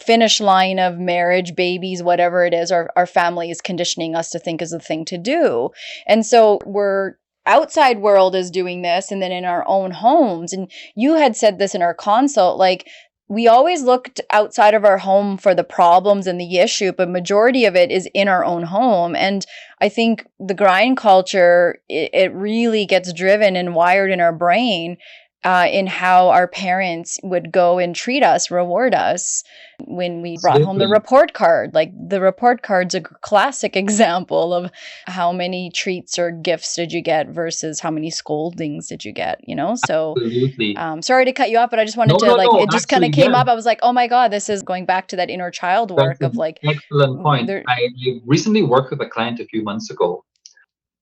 finish line of marriage, babies, whatever it is, our family is conditioning us to think is the thing to do. And so we're outside world is doing this, and then in our own homes. And you had said this in our consult, like, we always looked outside of our home for the problems and the issue, but majority of it is in our own home. And I think the grind culture, it really gets driven and wired in our brain in how our parents would go and treat us, reward us when we brought home the report card. Like, the report card's a classic example of how many treats or gifts did you get versus how many scoldings did you get, you know? So Absolutely. Sorry to cut you off, but I just wanted it just kind of came up. I was like, oh my God, this is going back to that inner child work of like. Excellent point. I recently worked with a client a few months ago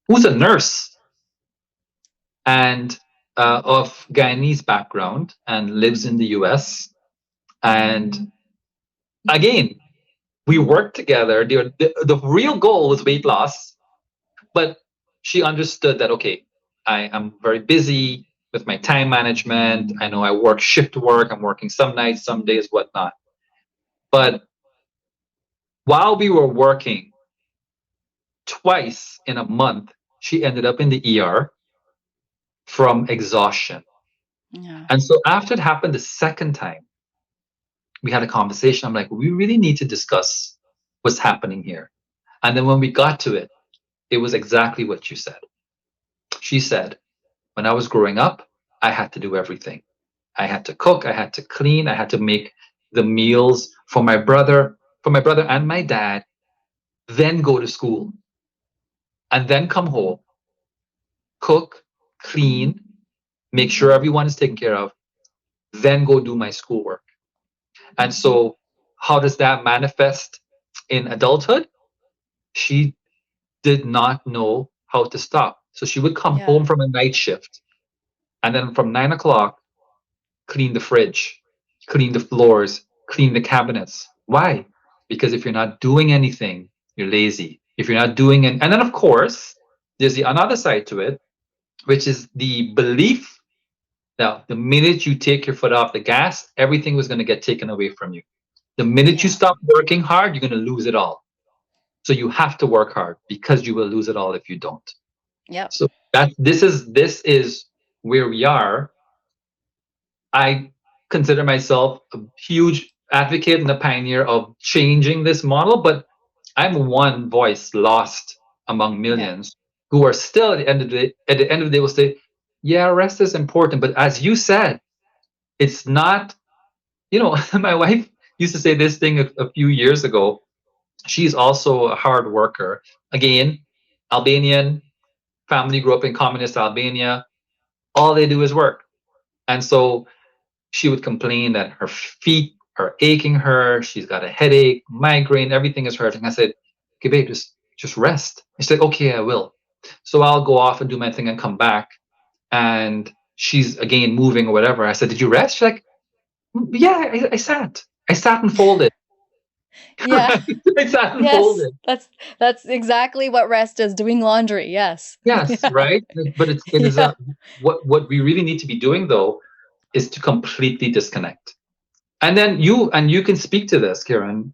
who's a nurse and of Guyanese background and lives in the US. And again, we worked together. The real goal was weight loss, but she understood that, okay, I am very busy with my time management. I know I work shift work. I'm working some nights, some days, whatnot. But while we were working, twice in a month, she ended up in the ER from exhaustion. Yeah. And so after it happened the second time, we had a conversation. I'm like, we really need to discuss what's happening here. And then when we got to it, it was exactly what you said. She said, when I was growing up, I had to do everything. I had to cook, I had to clean, I had to make the meals for my brother and my dad, then go to school, and then come home, cook, clean, make sure everyone is taken care of, then go do my schoolwork. And so how does that manifest in adulthood? She did not know how to stop. So she would come home from a night shift, and then from 9 o'clock, clean the fridge, clean the floors, clean the cabinets. Why? Because if you're not doing anything, you're lazy. If you're not doing it, and then of course, there's the another side to it, which is the belief that the minute you take your foot off the gas, everything was going to get taken away from you. The minute you stop working hard, you're going to lose it all. So you have to work hard because you will lose it all if you don't. Yeah. So this is where we are. I consider myself a huge advocate and a pioneer of changing this model, but I'm one voice lost among millions who are still at the end of the day will say, yeah, rest is important. But as you said, it's not, my wife used to say this thing a few years ago. She's also a hard worker. Again, Albanian family, grew up in communist Albania. All they do is work. And so she would complain that her feet are aching her. She's got a headache, migraine, everything is hurting. I said, okay, babe, just rest. She's like, okay, I will. So I'll go off and do my thing and come back. And she's again moving or whatever. I said, did you rest? She's like, yeah, I sat. I sat and folded. Yeah. I sat and folded. That's exactly what rest is, doing laundry. Yes. Yes, right. But it is what we really need to be doing though is to completely disconnect. And then you can speak to this, Kiran.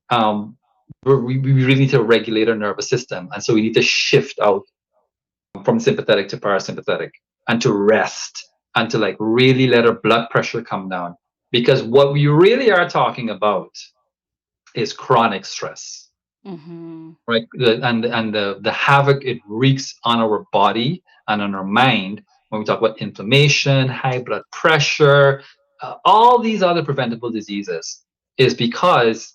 We really need to regulate our nervous system, and so we need to shift out from sympathetic to parasympathetic, and to rest, and to like really let our blood pressure come down. Because what we really are talking about is chronic stress, right? And the havoc it wreaks on our body and on our mind when we talk about inflammation, high blood pressure, all these other preventable diseases, is because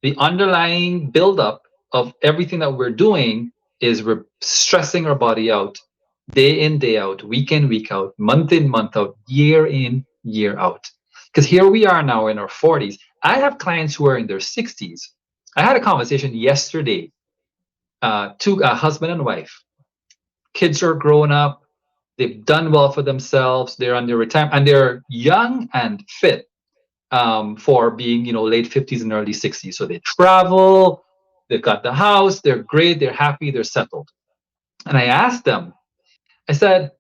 the underlying buildup of everything that we're doing is we're stressing our body out day in, day out, week in, week out, month in, month out, year in, year out. Because here we are now in our 40s. I have clients who are in their 60s. I had a conversation yesterday, two husband and wife. Kids are growing up. They've done well for themselves. They're on their retirement, and they're young and fit for being, late 50s and early 60s. So they travel. They've got the house. They're great. They're happy. They're settled. And I asked them, I said,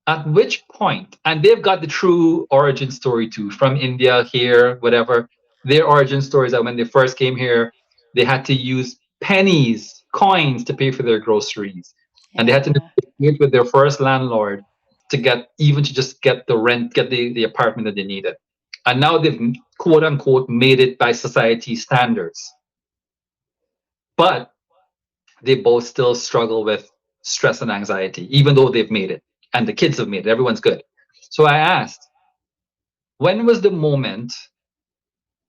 at which point, and they've got the true origin story too, from India here, whatever. Their origin stories that when they first came here, they had to use pennies, coins to pay for their groceries. And they had to Yeah. negotiate with their first landlord to get even to just get the rent, get the apartment that they needed. And now they've quote unquote made it by society standards. But they both still struggle with stress and anxiety, even though they've made it and the kids have made it. Everyone's good. So I asked, when was the moment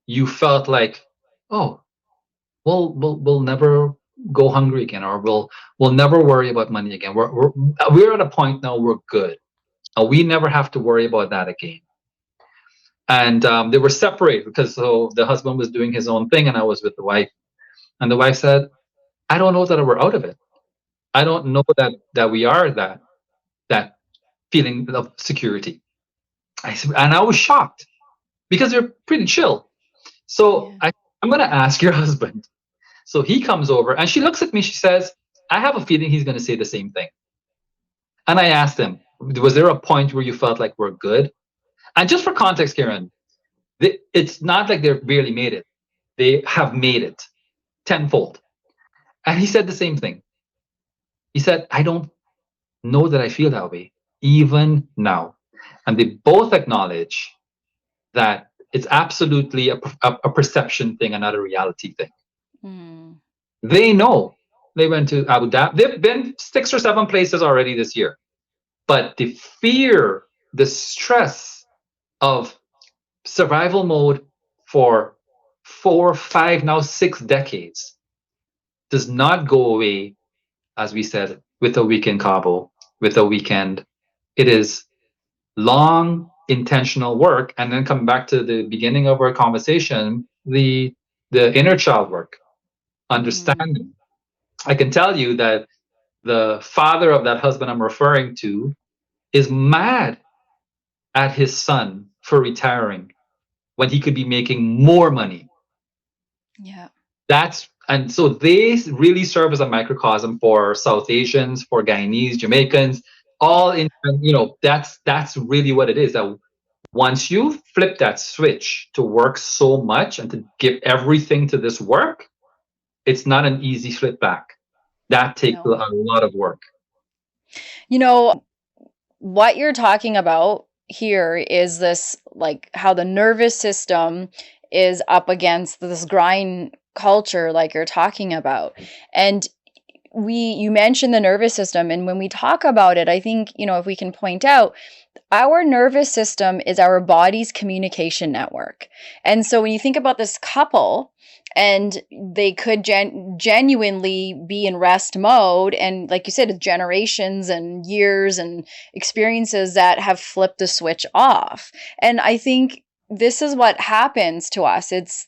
you felt like, oh, we'll never go hungry again, or we'll never worry about money again. We're at a point now we're good. We never have to worry about that again. And they were separated because so the husband was doing his own thing and I was with the wife. And the wife said, I don't know that we're out of it. I don't know that we are that feeling of security. And I was shocked because they're pretty chill. So Yeah. I'm going to ask your husband. So he comes over and she looks at me. She says, I have a feeling he's going to say the same thing. And I asked him, was there a point where you felt like we're good? And just for context, Kiran, it's not like they've barely made it. They have made it tenfold. And he said the same thing. He said, I don't know that I feel that way, even now. And they both acknowledge that it's absolutely a perception thing and not a reality thing. Mm. They know they went to Abu Dhabi. They've been 6 or 7 places already this year. But the fear, the stress of survival mode for 4, 5, now 6 decades does not go away, as we said, with a week in Cabo, with a weekend. It is long, intentional work. And then come back to the beginning of our conversation, the inner child work, Mm-hmm. understanding. I can tell you that the father of that husband I'm referring to is mad at his son for retiring when he could be making more money. Yeah. And so they really serve as a microcosm for South Asians, for Guyanese, Jamaicans, all Yeah. in, that's really what it is. That once you flip that switch to work so much and to give everything to this work, it's not an easy flip back. That takes a No. lot of work. You know, what you're talking about here is this, like, how the nervous system is up against this grind culture, like you're talking about. And you mentioned the nervous system, and when we talk about it, I think, if we can point out, our nervous system is our body's communication network. And so when you think about this couple, and they could genuinely be in rest mode, and like you said, it's generations and years and experiences that have flipped the switch off. And I think this is what happens to us. It's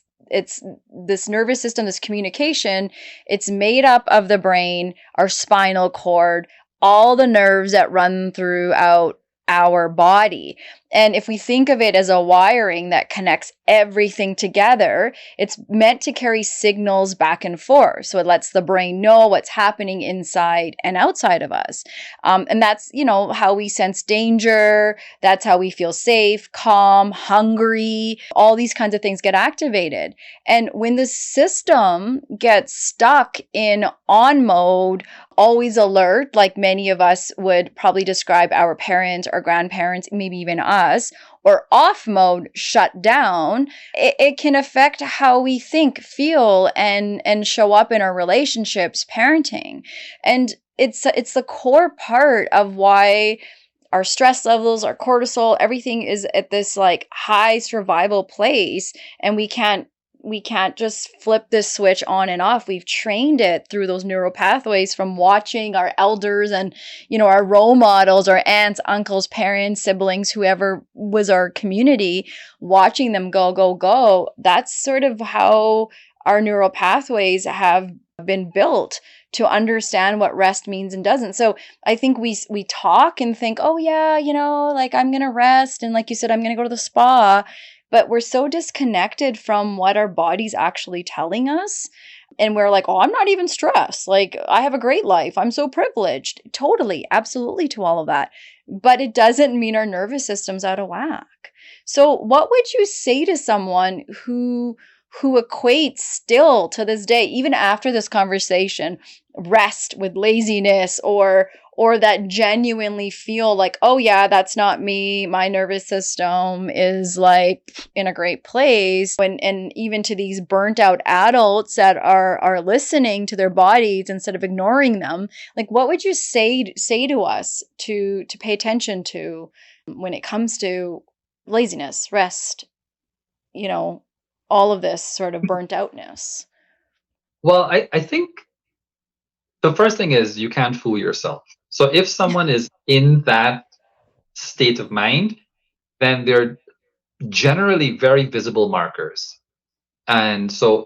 this nervous system, this communication. It's made up of the brain, our spinal cord, all the nerves that run throughout our body. And if we think of it as a wiring that connects everything together, it's meant to carry signals back and forth. So it lets the brain know what's happening inside and outside of us. And that's, how we sense danger. That's how we feel safe, calm, hungry. All these kinds of things get activated. And when the system gets stuck in on mode, always alert, like many of us would probably describe our parents or grandparents, maybe even us, or off mode, shut down, it can affect how we think, feel, and show up in our relationships, parenting. And it's the core part of why our stress levels, our cortisol, everything is at this like high survival place, and we can't just flip this switch on and off. We've trained it through those neural pathways from watching our elders and, our role models, our aunts, uncles, parents, siblings, whoever was our community, watching them go, go, go. That's sort of how our neural pathways have been built to understand what rest means and doesn't. So I think we talk and think, oh yeah, like I'm going to rest. And like you said, I'm going to go to the spa, but we're so disconnected from what our body's actually telling us. And we're like, oh, I'm not even stressed. Like, I have a great life. I'm so privileged. Totally, absolutely to all of that. But it doesn't mean our nervous system's out of whack. So, what would you say to someone who equates still to this day, even after this conversation, rest with laziness, or that genuinely feel like, oh yeah, that's not me. My nervous system is like in a great place. And even to these burnt out adults that are listening to their bodies instead of ignoring them, like what would you say to us to pay attention to when it comes to laziness, rest, you know, all of this sort of burnt outness? Well, I think the first thing is you can't fool yourself. So if someone is in that state of mind, then they're generally very visible markers. And so,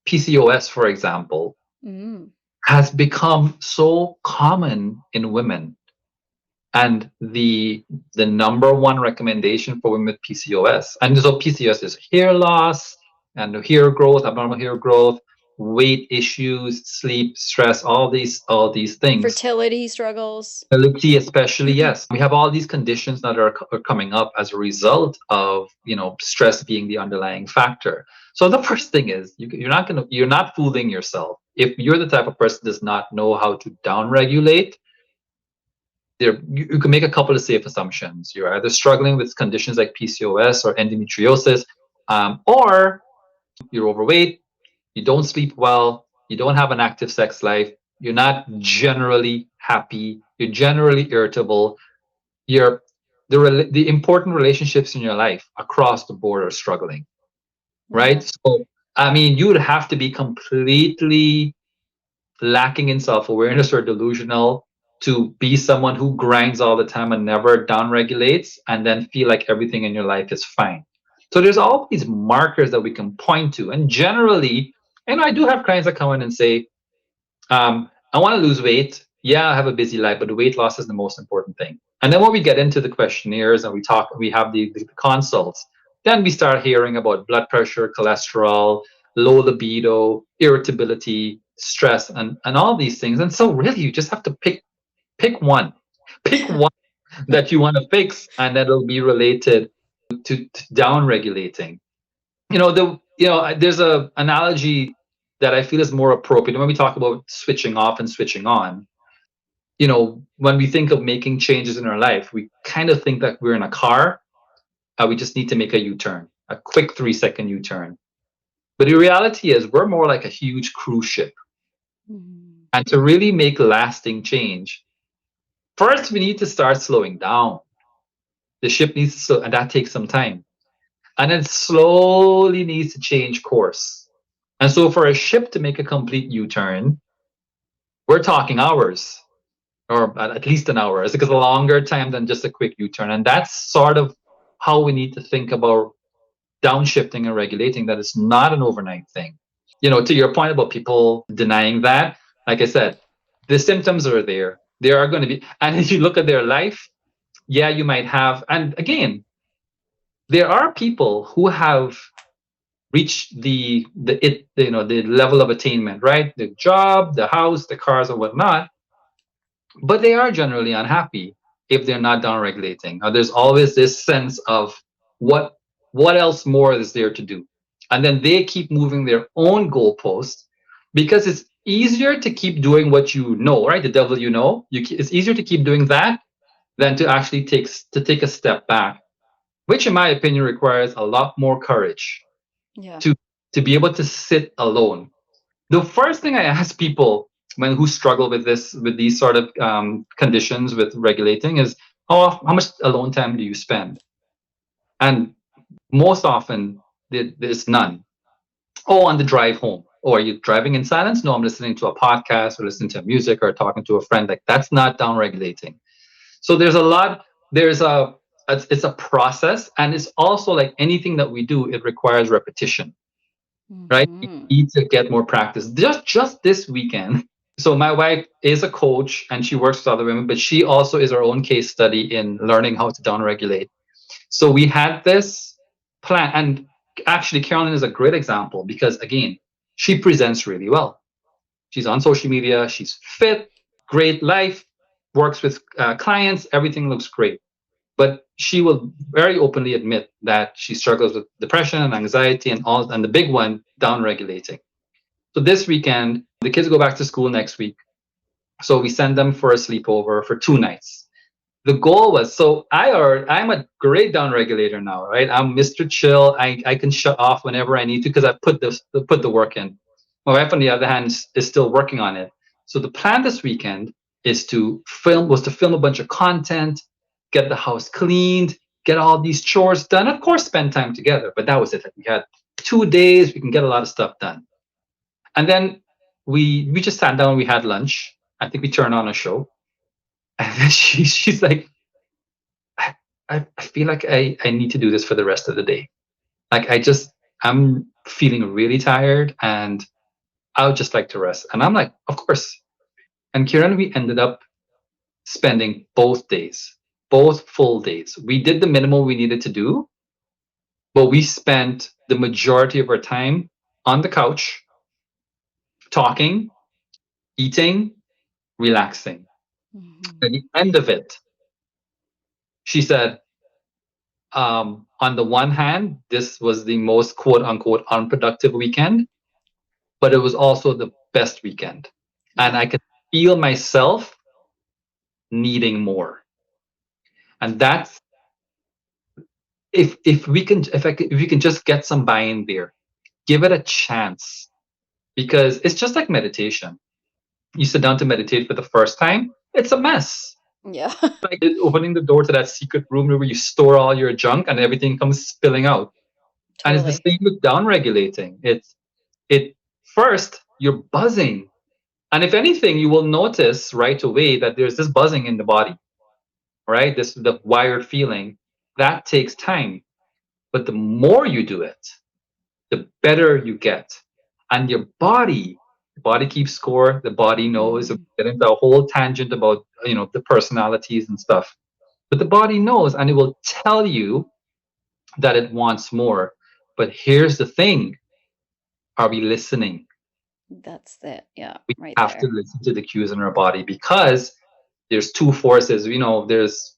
PCOS, for example, Mm. has become so common in women. And the number one recommendation for women with PCOS, and so PCOS is hair loss and hair growth, abnormal hair growth, weight issues, sleep, stress, all these things. Fertility struggles. Fertility, especially, yes, we have all these conditions that are coming up as a result of stress being the underlying factor. So the first thing is you're not fooling yourself. If you're the type of person that does not know how to downregulate, you can make a couple of safe assumptions. You're either struggling with conditions like PCOS or endometriosis, or you're overweight, you don't sleep well, you don't have an active sex life, you're not generally happy, you're generally irritable, the important relationships in your life across the board are struggling, right? Yeah. So, I mean, you would have to be completely lacking in self-awareness or delusional to be someone who grinds all the time and never downregulates and then feel like everything in your life is fine. So there's all these markers that we can point to. And generally, and I do have clients that come in and say, I want to lose weight. Yeah, I have a busy life, but the weight loss is the most important thing. And then when we get into the questionnaires and we have the consults, then we start hearing about blood pressure, cholesterol, low libido, irritability, stress, and all these things. And so really you just have to pick one. Pick one that you want to fix, and that'll be related to down regulating. There's a analogy that I feel is more appropriate when we talk about switching off and switching on. When we think of making changes in our life, we kind of think that we're in a car. We just need to make a U-turn, a quick 3-second U-turn. But the reality is we're more like a huge cruise ship. Mm. And to really make lasting change, first we need to start slowing down. The ship needs to slow, and that takes some time. And then slowly needs to change course. And so for a ship to make a complete U-turn, we're talking hours, or at least an hour. It's a longer time than just a quick U-turn. And that's sort of how we need to think about downshifting and regulating, that it's not an overnight thing. To your point about people denying that, like I said, the symptoms are there. They are going to be, and if you look at their life, yeah, you might have, and again, there are people who have reached the level of attainment, right? The job, the house, the cars, or whatnot, but they are generally unhappy if they're not downregulating. There's always this sense of what else more is there to do, and then they keep moving their own goalposts because it's easier to keep doing what you know, right? The devil it's easier to keep doing that than to actually take a step back, which in my opinion requires a lot more courage. Yeah. To be able to sit alone. The first thing I ask people who struggle with these sort of conditions with regulating is how much alone time do you spend? And most often there's none. Oh, on the drive home. Oh, are you driving in silence? No, I'm listening to a podcast or listening to music or talking to a friend. Like, that's not down regulating. So it's a process, and it's also like anything that we do, it requires repetition. Right? You Mm-hmm. need to get more practice. Just this weekend. So my wife is a coach and she works with other women, but she also is her own case study in learning how to downregulate. So we had this plan, and actually Carolyn is a great example because again, She presents really well. She's on social media. She's fit, great life, works with clients. Everything looks great. But she will very openly admit that she struggles with depression and anxiety and all, and the big one, down regulating. So this weekend, the kids go back to school next week. So we send them for a sleepover for 2 nights. The goal was, I'm a great down regulator now, right? I'm Mr. Chill. I can shut off whenever I need to because I put the work in. My wife, on the other hand, is still working on it. So the plan this weekend was to film a bunch of content, get the house cleaned, get all these chores done. Of course, spend time together. But that was it. Like, we had 2 days. We can get a lot of stuff done. And then we just sat down. We had lunch. I think we turned on a show. And then she's like, I feel like I need to do this for the rest of the day. Like, I'm feeling really tired and I would just like to rest. And I'm like, of course. And Kiran, we ended up spending both full days. We did the minimum we needed to do, but we spent the majority of our time on the couch, talking, eating, relaxing. At the end of it, she said, on the one hand, this was the most quote unquote unproductive weekend, but it was also the best weekend. And I could feel myself needing more. And that's if we can just get some buy-in there, give it a chance, because it's just like meditation. You sit down to meditate for the first time, it's a mess. Yeah. Like opening the door to that secret room where you store all your junk and everything comes spilling out. Totally. And it's the same with down regulating. It first you're buzzing. And if anything, you will notice right away that there's this buzzing in the body, right? The wired feeling. That takes time. But the more you do it, the better you get. And your body keeps score. The body knows. Get into a whole tangent about, the personalities and stuff. But the body knows, and it will tell you that it wants more. But here's the thing. Are we listening? That's it. Yeah. We have to listen to the cues in our body, because there's two forces. There's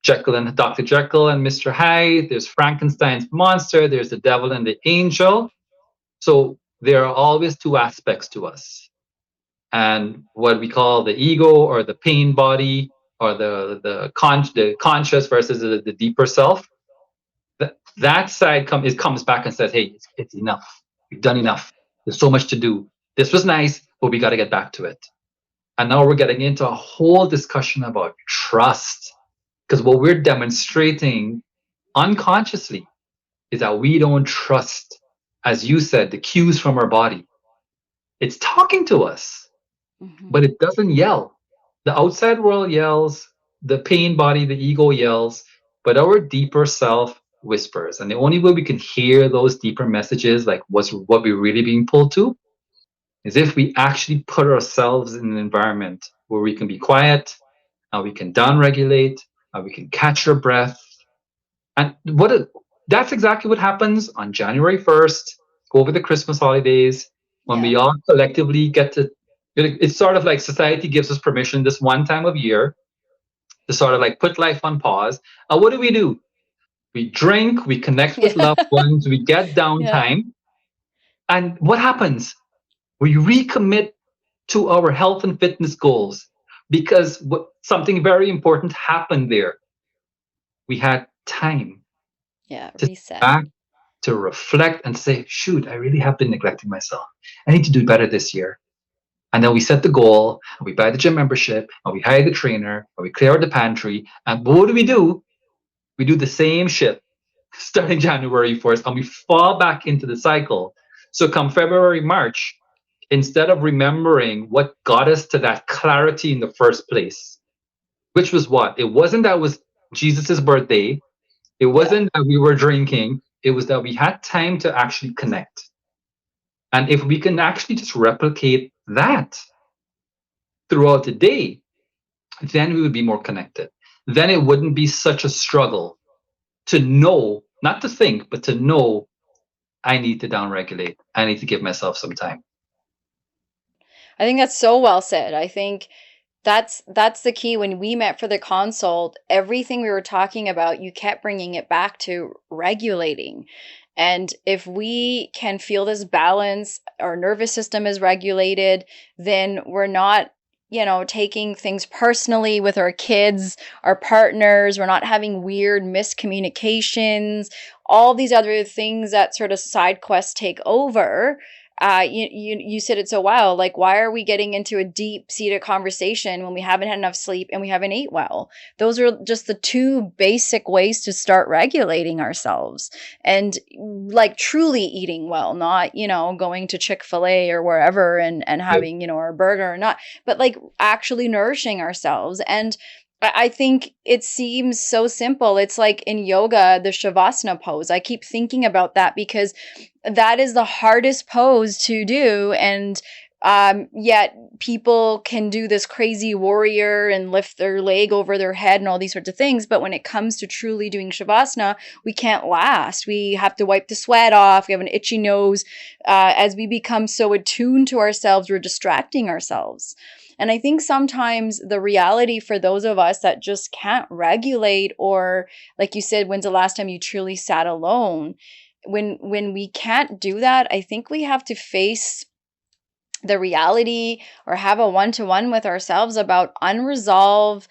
Dr. Jekyll and Mr. Hyde. There's Frankenstein's monster. There's the devil and the angel. So there are always two aspects to us. And what we call the ego, or the pain body, or the conscious versus the deeper self, that side comes back and says, hey, it's enough. We've done enough. There's so much to do. This was nice, but we got to get back to it. And now we're getting into a whole discussion about trust. Because what we're demonstrating unconsciously is that we don't trust, as you said, the cues from our body. It's talking to us, but it doesn't yell. The outside world yells, the pain body, the ego yells, but our deeper self whispers. And the only way we can hear those deeper messages, like what we're really being pulled to, is if we actually put ourselves in an environment where we can be quiet, and we can down-regulate, and we can catch our breath. And that's exactly what happens on January 1st, over the Christmas holidays, when we all collectively get to, it's sort of like society gives us permission this one time of year to sort of like put life on pause. And what do? We drink, we connect with loved ones, we get downtime. And what happens? We recommit to our health and fitness goals, because something very important happened there. We had time to reset, back, to reflect and say, shoot, I really have been neglecting myself. I need to do better this year. And then we set the goal, and we buy the gym membership, and we hire the trainer, and we clear out the pantry. And what do? We do the same shit starting January 1st, and we fall back into the cycle. So come February, March, instead of remembering what got us to that clarity in the first place, which was what? It wasn't that it was Jesus's birthday. It wasn't that we were drinking. It was that we had time to actually connect. And if we can actually just replicate that throughout the day, then we would be more connected. Then it wouldn't be such a struggle to know, not to think, but to know I need to downregulate. I need to give myself some time. I think that's so well said. I think that's the key. When we met for the consult, everything we were talking about, you kept bringing it back to regulating. And if we can feel this balance, our nervous system is regulated, then we're not, taking things personally with our kids, our partners. We're not having weird miscommunications, all these other things that sort of side quests take over. You said it so well. Like, why are we getting into a deep seated conversation when we haven't had enough sleep and we haven't ate well? Those are just the two basic ways to start regulating ourselves, and like truly eating well, not, going to Chick-fil-A or wherever and having, our burger or not, but like actually nourishing ourselves. And I think it seems so simple. It's like in yoga, the Shavasana pose. I keep thinking about that because that is the hardest pose to do. And yet people can do this crazy warrior and lift their leg over their head and all these sorts of things. But when it comes to truly doing Shavasana, we can't last. We have to wipe the sweat off. We have an itchy nose. As we become so attuned to ourselves, we're distracting ourselves. And I think sometimes the reality for those of us that just can't regulate, or like you said, when's the last time you truly sat alone? When we can't do that, I think we have to face the reality or have a one-to-one with ourselves about unresolved,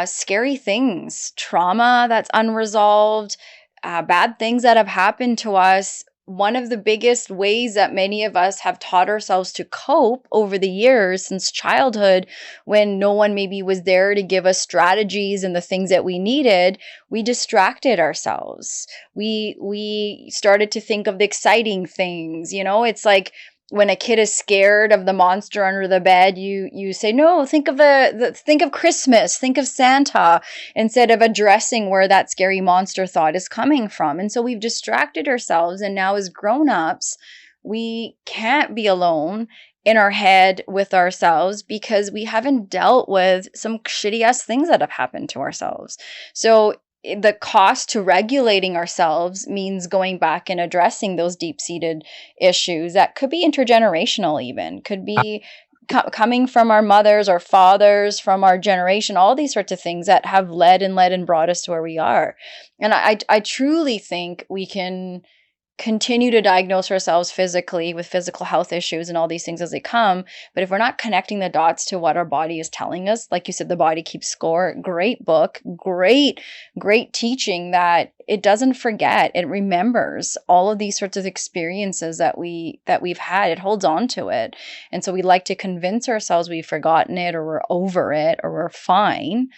scary things, trauma that's unresolved, bad things that have happened to us. One of the biggest ways that many of us have taught ourselves to cope over the years since childhood, when no one maybe was there to give us strategies and the things that we needed, we distracted ourselves. We started to think of the exciting things. It's like when a kid is scared of the monster under the bed, you say, no, think of think of Christmas, think of Santa, instead of addressing where that scary monster thought is coming from. And so we've distracted ourselves. And now as grown-ups, we can't be alone in our head with ourselves because we haven't dealt with some shitty ass things that have happened to ourselves. So the cost to regulating ourselves means going back and addressing those deep-seated issues that could be intergenerational, even could be coming from our mothers or fathers, from our generation, all these sorts of things that have led and brought us to where we are. And I truly think we can continue to diagnose ourselves physically with physical health issues and all these things as they come. But if we're not connecting the dots to what our body is telling us, like you said, The Body Keeps Score, great book, great teaching that it doesn't forget. It remembers all of these sorts of experiences that we've had. It holds on to it. And so we like to convince ourselves we've forgotten it, or we're over it, or we're fine.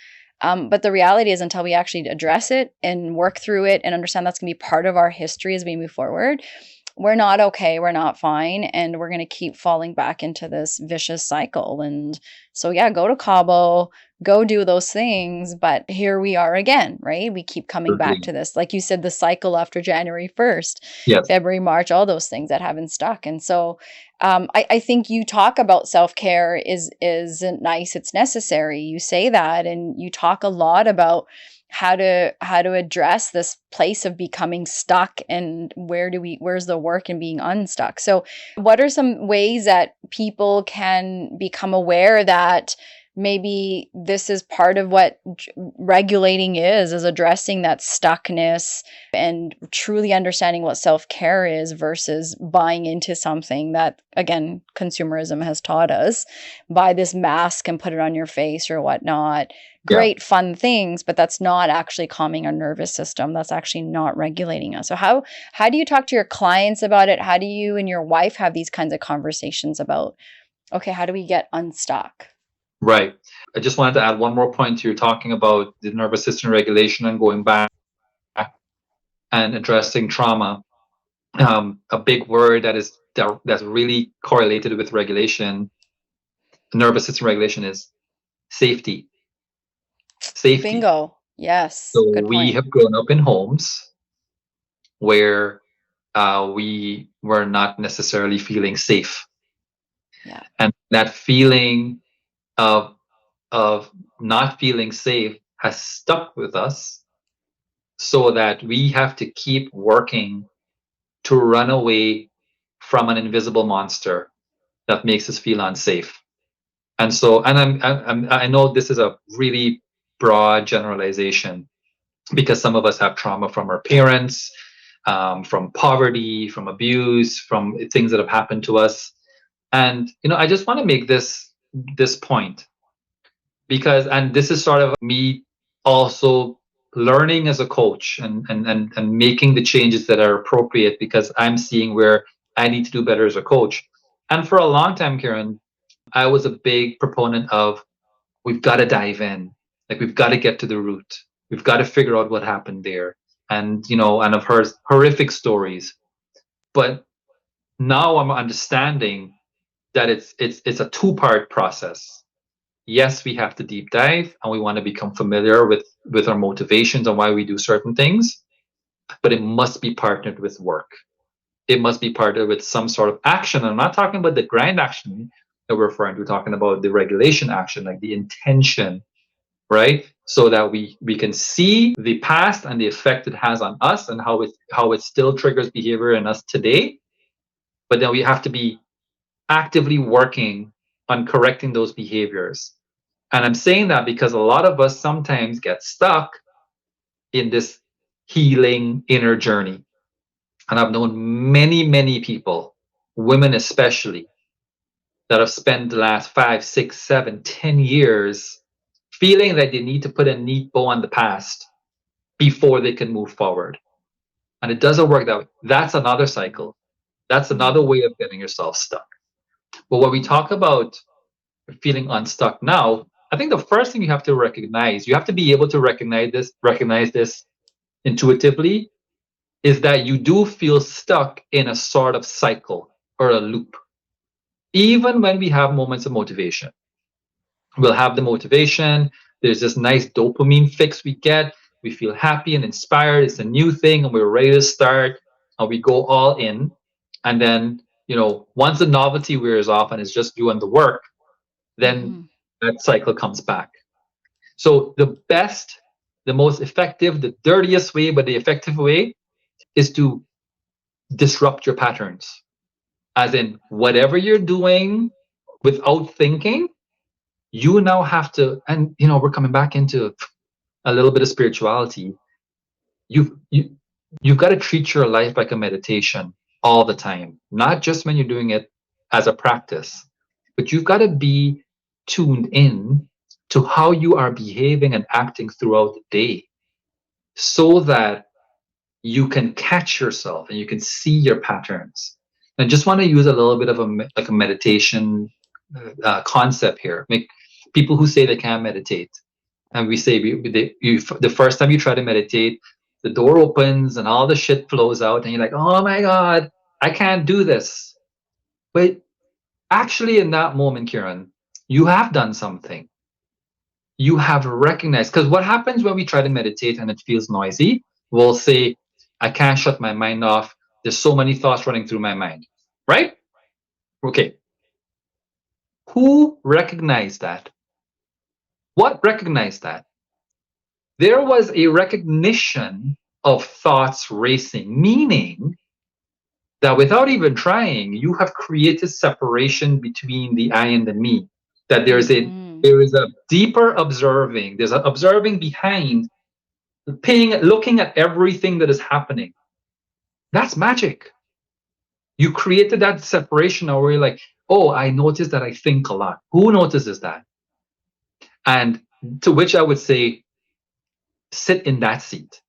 But the reality is, until we actually address it and work through it and understand that's going to be part of our history as we move forward, we're not okay, we're not fine, and we're going to keep falling back into this vicious cycle. And so, yeah, go to Cabo, go do those things, but here we are again, right? We keep coming back to this. Like you said, the cycle after January 1st, Yes. February, March, all those things that haven't stuck. And so I think you talk about self-care isn't nice, it's necessary. You say that, and you talk a lot about how to address this place of becoming stuck, and where's the work in being unstuck. So what are some ways that people can become aware that maybe this is part of what regulating is addressing that stuckness and truly understanding what self-care is versus buying into something that, again, consumerism has taught us, buy this mask and put it on your face or whatnot. Great, fun things, but that's not actually calming our nervous system. That's actually not regulating us. So how do you talk to your clients about it? How do you and your wife have these kinds of conversations about, okay, how do we get unstuck? Right. I just wanted to add one more point to you talking about the nervous system regulation and going back and addressing trauma. A big word that's really correlated with regulation, nervous system regulation, is safety. Safety. Bingo. Yes. So good we point. have grown up in homes where we were not necessarily feeling safe. Yeah. And that feeling of not feeling safe has stuck with us, so that we have to keep working to run away from an invisible monster that makes us feel unsafe. And so, and I know this is a really broad generalization because some of us have trauma from our parents, from poverty, from abuse, from things that have happened to us. And I just want to make this point because, and this is sort of me also learning as a coach and making the changes that are appropriate because I'm seeing where I need to do better as a coach. And for a long time, Kiran, I was a big proponent of we've got to dive in, like we've got to get to the root, we've got to figure out what happened there, and and I've heard horrific stories, but now I'm understanding that it's a two-part process. Yes, we have to deep dive and we want to become familiar with our motivations and why we do certain things, but it must be partnered with work. It must be partnered with some sort of action. I'm not talking about the grind action that we're referring to. We're talking about the regulation action, like the intention, right? So that we can see the past and the effect it has on us and how it still triggers behavior in us today. But then we have to be actively working on correcting those behaviors. And I'm saying that because a lot of us sometimes get stuck in this healing inner journey. And I've known many, many people, women especially, that have spent the last 5, 6, 7, 10 years feeling that they need to put a neat bow on the past before they can move forward. And it doesn't work that way. That's another cycle. That's another way of getting yourself stuck. But when we talk about feeling unstuck now, I think the first thing you have to recognize, you have to be able to recognize this intuitively, is that you do feel stuck in a sort of cycle or a loop. Even when we have moments of motivation, we'll have the motivation. There's this nice dopamine fix we get. We feel happy and inspired. It's a new thing and we're ready to start and we go all in. And then, once the novelty wears off and it's just doing the work, then that cycle comes back. So the best, the most effective, the dirtiest way, but the effective way is to disrupt your patterns. As in, whatever you're doing without thinking, you now have to, and we're coming back into a little bit of spirituality. You've got to treat your life like a meditation all the time, not just when you're doing it as a practice, but you've got to be tuned in to how you are behaving and acting throughout the day so that you can catch yourself and you can see your patterns. And just want to use a little bit of a meditation concept here. Like people who say they can't meditate, and we say the first time you try to meditate, the door opens and all the shit flows out, and you're like, oh my God, I can't do this. But actually, in that moment, Kiran, you have done something. You have recognized, because what happens when we try to meditate and it feels noisy, we'll say, I can't shut my mind off. There's so many thoughts running through my mind, right? Okay. Who recognized that? What recognized that? There was a recognition of thoughts racing, meaning that without even trying, you have created separation between the I and the me. That there is a deeper observing. There's an observing behind looking at everything that is happening. That's magic. You created that separation where you're like, oh, I noticed that I think a lot. Who notices that? And to which I would say, sit in that seat.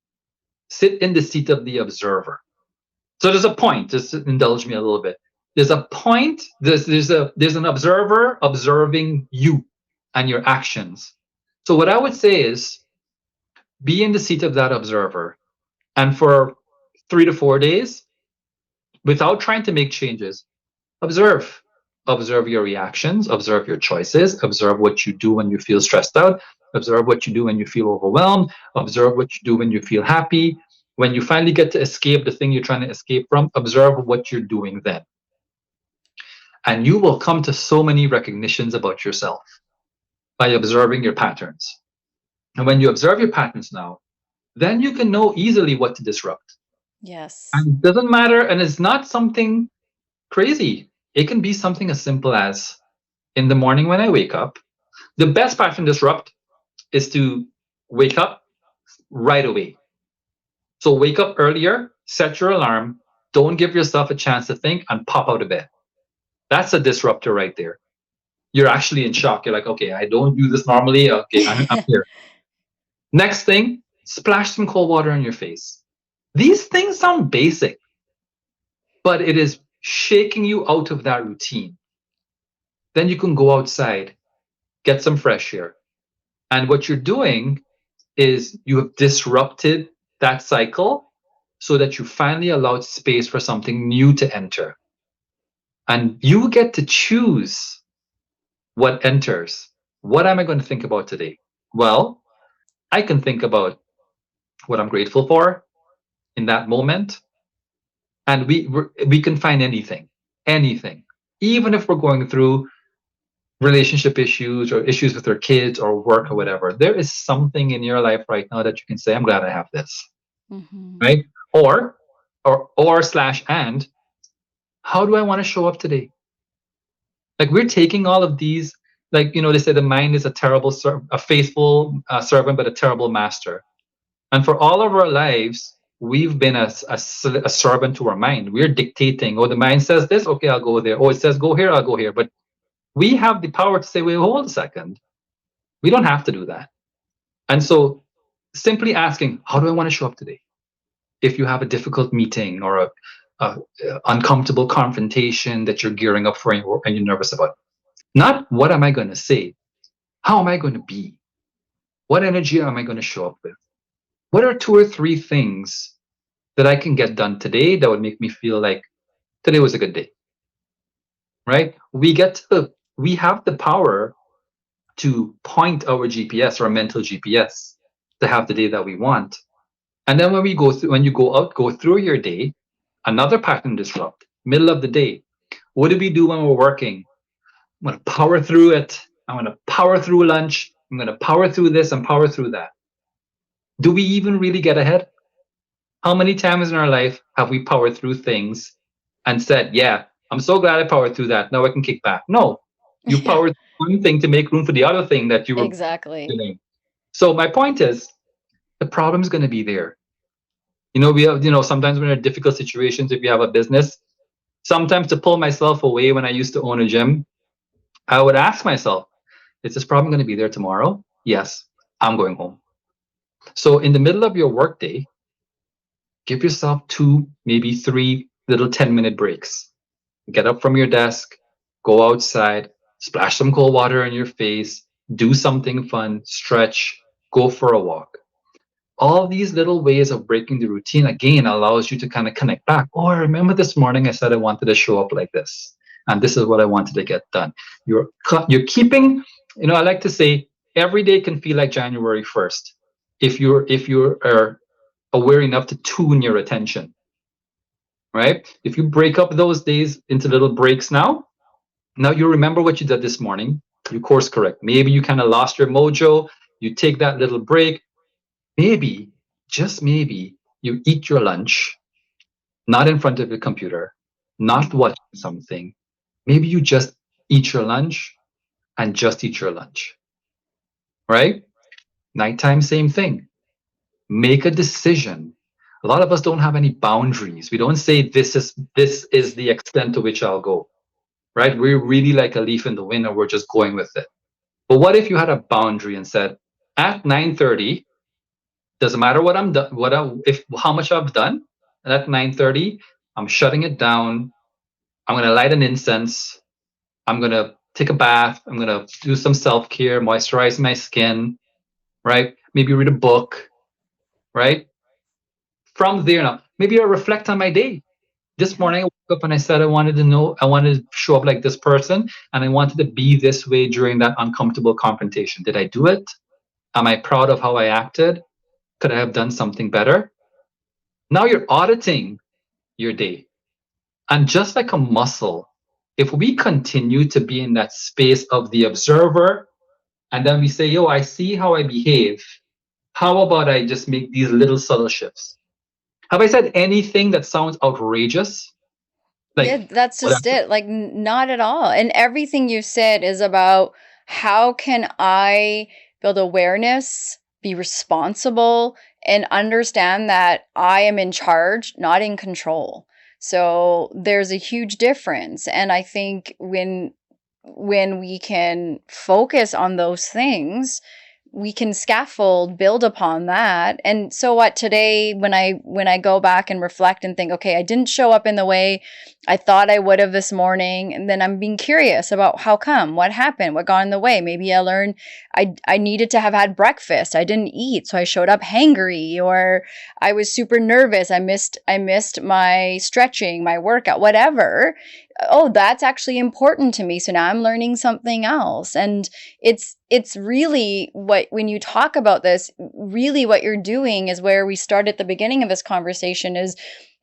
Sit in the seat of the observer. So there's a point, just indulge me a little bit. There's a point, there's an observer observing you and your actions. So what I would say is, be in the seat of that observer. And for 3 to 4 days, without trying to make changes, observe. Observe your reactions, observe your choices, observe what you do when you feel stressed out, observe what you do when you feel overwhelmed, observe what you do when you feel happy. When you finally get to escape the thing you're trying to escape from, observe what you're doing then. And you will come to so many recognitions about yourself by observing your patterns. And when you observe your patterns now, then you can know easily what to disrupt. Yes. And it doesn't matter, and it's not something crazy. It can be something as simple as in the morning when I wake up. The best pattern disrupt is to wake up right away. So wake up earlier, set your alarm, don't give yourself a chance to think, and pop out of bed. That's a disruptor right there. You're actually in shock. You're like, okay, I don't do this normally. Okay, I'm here. Next thing, splash some cold water on your face. These things sound basic, but it is shaking you out of that routine. Then you can go outside, get some fresh air. And what you're doing is you have disrupted that cycle so that you finally allowed space for something new to enter. And you get to choose what enters. What am I going to think about today? Well, I can think about what I'm grateful for in that moment. And we can find anything. Even if we're going through relationship issues or issues with our kids or work or whatever, there is something in your life right now that you can say, I'm glad I have this. Mm-hmm. Right? Or slash and how do I want to show up today? Like we're taking all of these, like, they say the mind is a faithful servant, but a terrible master. And for all of our lives, we've been a servant to our mind. We're dictating. Oh, the mind says this. Okay, I'll go there. Oh, it says go here. I'll go here. But we have the power to say, wait, hold a second. We don't have to do that. And so simply asking, how do I want to show up today? If you have a difficult meeting or a uncomfortable confrontation that you're gearing up for and you're nervous about, not what am I going to say? How am I going to be? What energy am I going to show up with? What are 2 or 3 things that I can get done today that would make me feel like today was a good day? Right? We have the power to point our GPS, our mental GPS, to have the day that we want. And then when you go out, go through your day, another pattern disrupt. Middle of the day. What do we do when we're working? I'm going to power through it. I'm going to power through lunch. I'm going to power through this and power through that. Do we even really get ahead? How many times in our life have we powered through things and said, yeah, I'm so glad I powered through that. Now I can kick back. No, you Yeah, powered through one thing to make room for the other thing that you were exactly. doing. So my point is, the problem's going to be there. We have, sometimes when we're in difficult situations, if you have a business, sometimes to pull myself away when I used to own a gym, I would ask myself, is this problem going to be there tomorrow? Yes, I'm going home. So in the middle of your workday, give yourself 2, maybe 3 little 10-minute breaks. Get up from your desk, go outside, splash some cold water on your face, do something fun, stretch, go for a walk. All these little ways of breaking the routine again allows you to kind of connect back. Oh, I remember this morning I said I wanted to show up like this, and this is what I wanted to get done. You're keeping, I like to say every day can feel like January 1st if you are aware enough to tune your attention. Right? If you break up those days into little breaks now you remember what you did this morning, you course correct. Maybe you kind of lost your mojo, you take that little break. Maybe, just maybe, you eat your lunch, not in front of your computer, not watching something. Maybe you just eat your lunch and just eat your lunch. Right? Nighttime, same thing. Make a decision. A lot of us don't have any boundaries. We don't say this is the extent to which I'll go. Right? We're really like a leaf in the wind and we're just going with it. But what if you had a boundary and said, at 9:30, doesn't matter what I'm done, how much I've done, and at 9:30, I'm shutting it down. I'm gonna light an incense. I'm gonna take a bath. I'm gonna do some self-care, moisturize my skin, right? Maybe read a book, right? From there now, maybe I'll reflect on my day. This morning I woke up and I said I wanted to show up like this person and I wanted to be this way during that uncomfortable confrontation. Did I do it? Am I proud of how I acted? Could I have done something better? Now you're auditing your day. And just like a muscle, if we continue to be in that space of the observer and then we say, yo, I see how I behave. How about I just make these little subtle shifts? Have I said anything that sounds outrageous? Yeah, Like, that's what just it. Like, not at all. And everything you said is about how can I build awareness, be responsible, and understand that I am in charge, not in control. So there's a huge difference. And I think when we can focus on those things, we can scaffold, build upon that. And so what today, when I go back and reflect and think, okay, I didn't show up in the way I thought I would have this morning, and then I'm being curious about how come, what happened, what got in the way. Maybe I learned I needed to have had breakfast. I didn't eat, so I showed up hangry, or I was super nervous. I missed my stretching, my workout, whatever. Oh, that's actually important to me. So now I'm learning something else. And it's really what, when you talk about this, really what you're doing is where we start at the beginning of this conversation is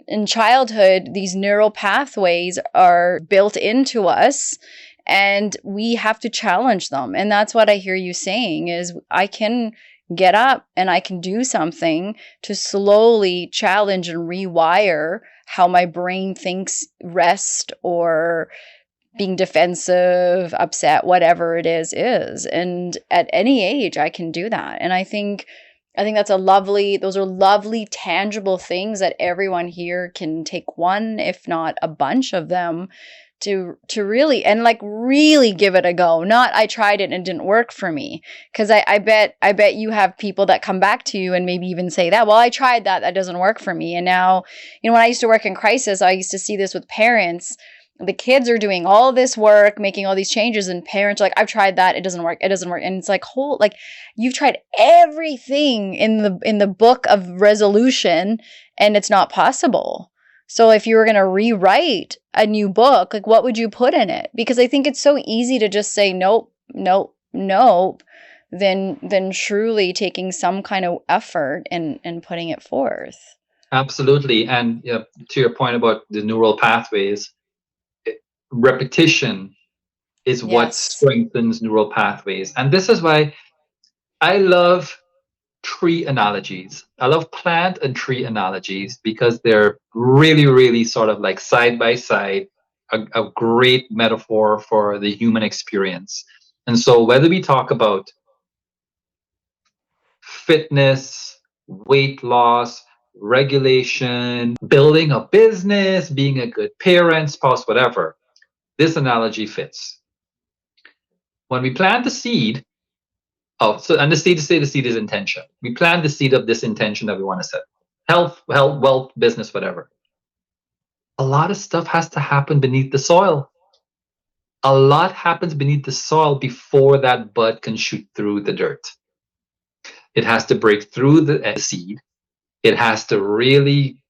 in childhood, these neural pathways are built into us and we have to challenge them. And that's what I hear you saying is I can get up and I can do something to slowly challenge and rewire how my brain thinks rest or being defensive, upset, whatever it is. And at any age, I can do that. And I think those are lovely, tangible things that everyone here can take one, if not a bunch of them to really, and like really give it a go. Not I tried it and it didn't work for me. Cause I bet you have people that come back to you and maybe even say that, well, I tried that doesn't work for me. And now, when I used to work in crisis, I used to see this with parents. The kids are doing all this work, making all these changes, and parents are like, I've tried that, it doesn't work. And it's like, you've tried everything in the book of resolution and it's not possible. So if you were going to rewrite a new book, like what would you put in it? Because I think it's so easy to just say nope, nope, nope, than truly taking some kind of effort and putting it forth. Absolutely. And to your point about the neural pathways, repetition is what strengthens neural pathways. And this is why I love tree analogies. I love plant and tree analogies because they're really, really sort of like side by side, a great metaphor for the human experience. And so whether we talk about fitness, weight loss, regulation, building a business, being a good parent, spouse, whatever, this analogy fits. When we plant the seed, and the seed is intention. We plant the seed of this intention that we want to set. Health, wealth, business, whatever. A lot of stuff has to happen beneath the soil. A lot happens beneath the soil before that bud can shoot through the dirt. It has to break through the seed. It has to really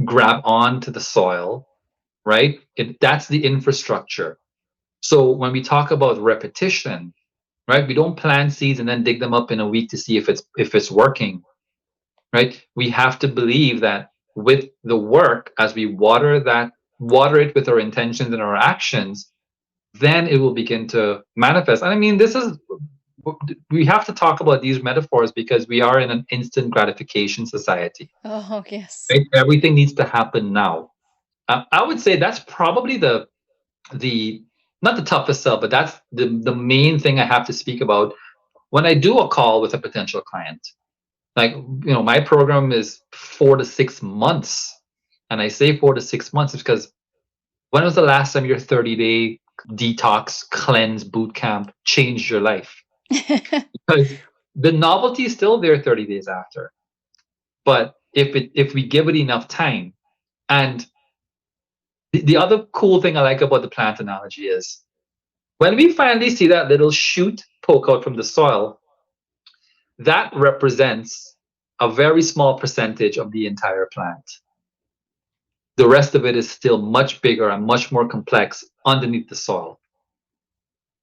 grab onto the soil, right? That's the infrastructure. So when we talk about repetition, right? We don't plant seeds and then dig them up in a week to see if it's working, right? We have to believe that with the work, as we water it with our intentions and our actions, then it will begin to manifest. And I mean, we have to talk about these metaphors because we are in an instant gratification society. Oh, yes. Right? Everything needs to happen now. I would say that's probably the not the toughest sell, but that's the main thing I have to speak about when I do a call with a potential client. Like, my program is 4 to 6 months. And I say 4 to 6 months because when was the last time your 30-day detox cleanse boot camp changed your life? Because the novelty is still there 30 days after. But if we give it enough time, and the other cool thing I like about the plant analogy is when we finally see that little shoot poke out from the soil, that represents a very small percentage of the entire plant. The rest of it is still much bigger and much more complex underneath the soil.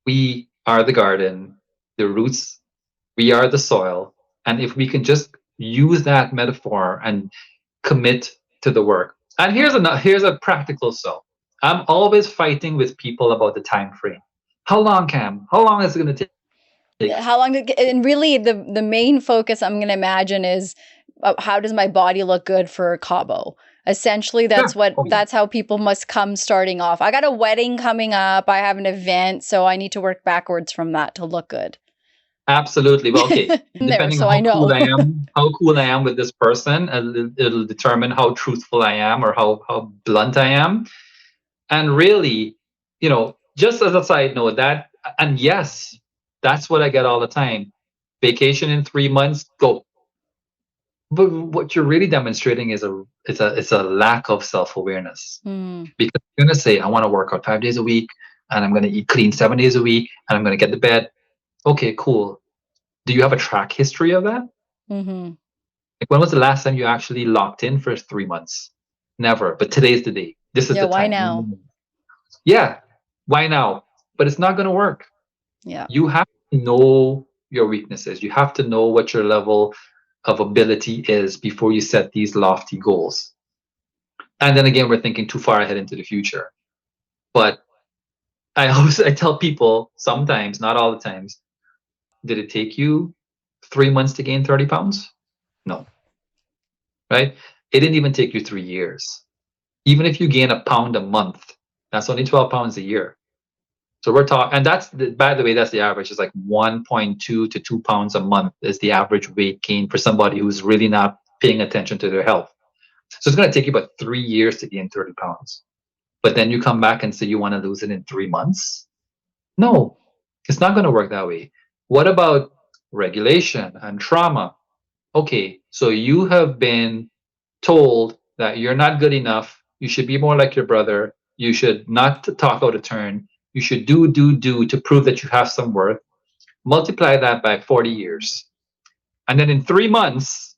We are the garden, the roots, we are the soil. And if we can just use that metaphor and commit to the work. And here's a practical I'm always fighting with people about the time frame. How long, Cam? How long is it going to take? How long and really the main focus I'm going to imagine is how does my body look good for Cabo? Essentially, Yeah. that's how people must come starting off. I got a wedding coming up. I have an event, so I need to work backwards from that to look good. Absolutely. Well, okay. There, Depending so on I know. how cool I am with this person, it'll determine how truthful I am or how blunt I am. And really, just as a side note, and yes, that's what I get all the time. Vacation in 3 months, go. But what you're really demonstrating is a lack of self-awareness. Because you're gonna say, I want to work out 5 days a week, and I'm gonna eat clean 7 days a week, and I'm gonna get to bed. Okay, cool. Do you have a track history of that? Like, when was the last time you actually locked in for 3 months? Never. But today's the day. This is the time. Why now? Yeah. Why now? But it's not going to work. Yeah. You have to know your weaknesses. You have to know what your level of ability is before you set these lofty goals. And then again, we're thinking too far ahead into the future. But I tell people sometimes, not all the times, did it take you 3 months to gain 30 pounds? No. Right? It didn't even take you 3 years. Even if you gain a pound a month, that's only 12 pounds a year. So we're talking, and by the way, that's the average. It's like 1.2 to 2 pounds a month is the average weight gain for somebody who's really not paying attention to their health. So it's going to take you about 3 years to gain 30 pounds. But then you come back and say you want to lose it in 3 months? No, it's not going to work that way. What about regulation and trauma? Okay, so you have been told that you're not good enough. You should be more like your brother. You should not talk out of turn. You should do to prove that you have some worth. Multiply that by 40 years. And then in 3 months,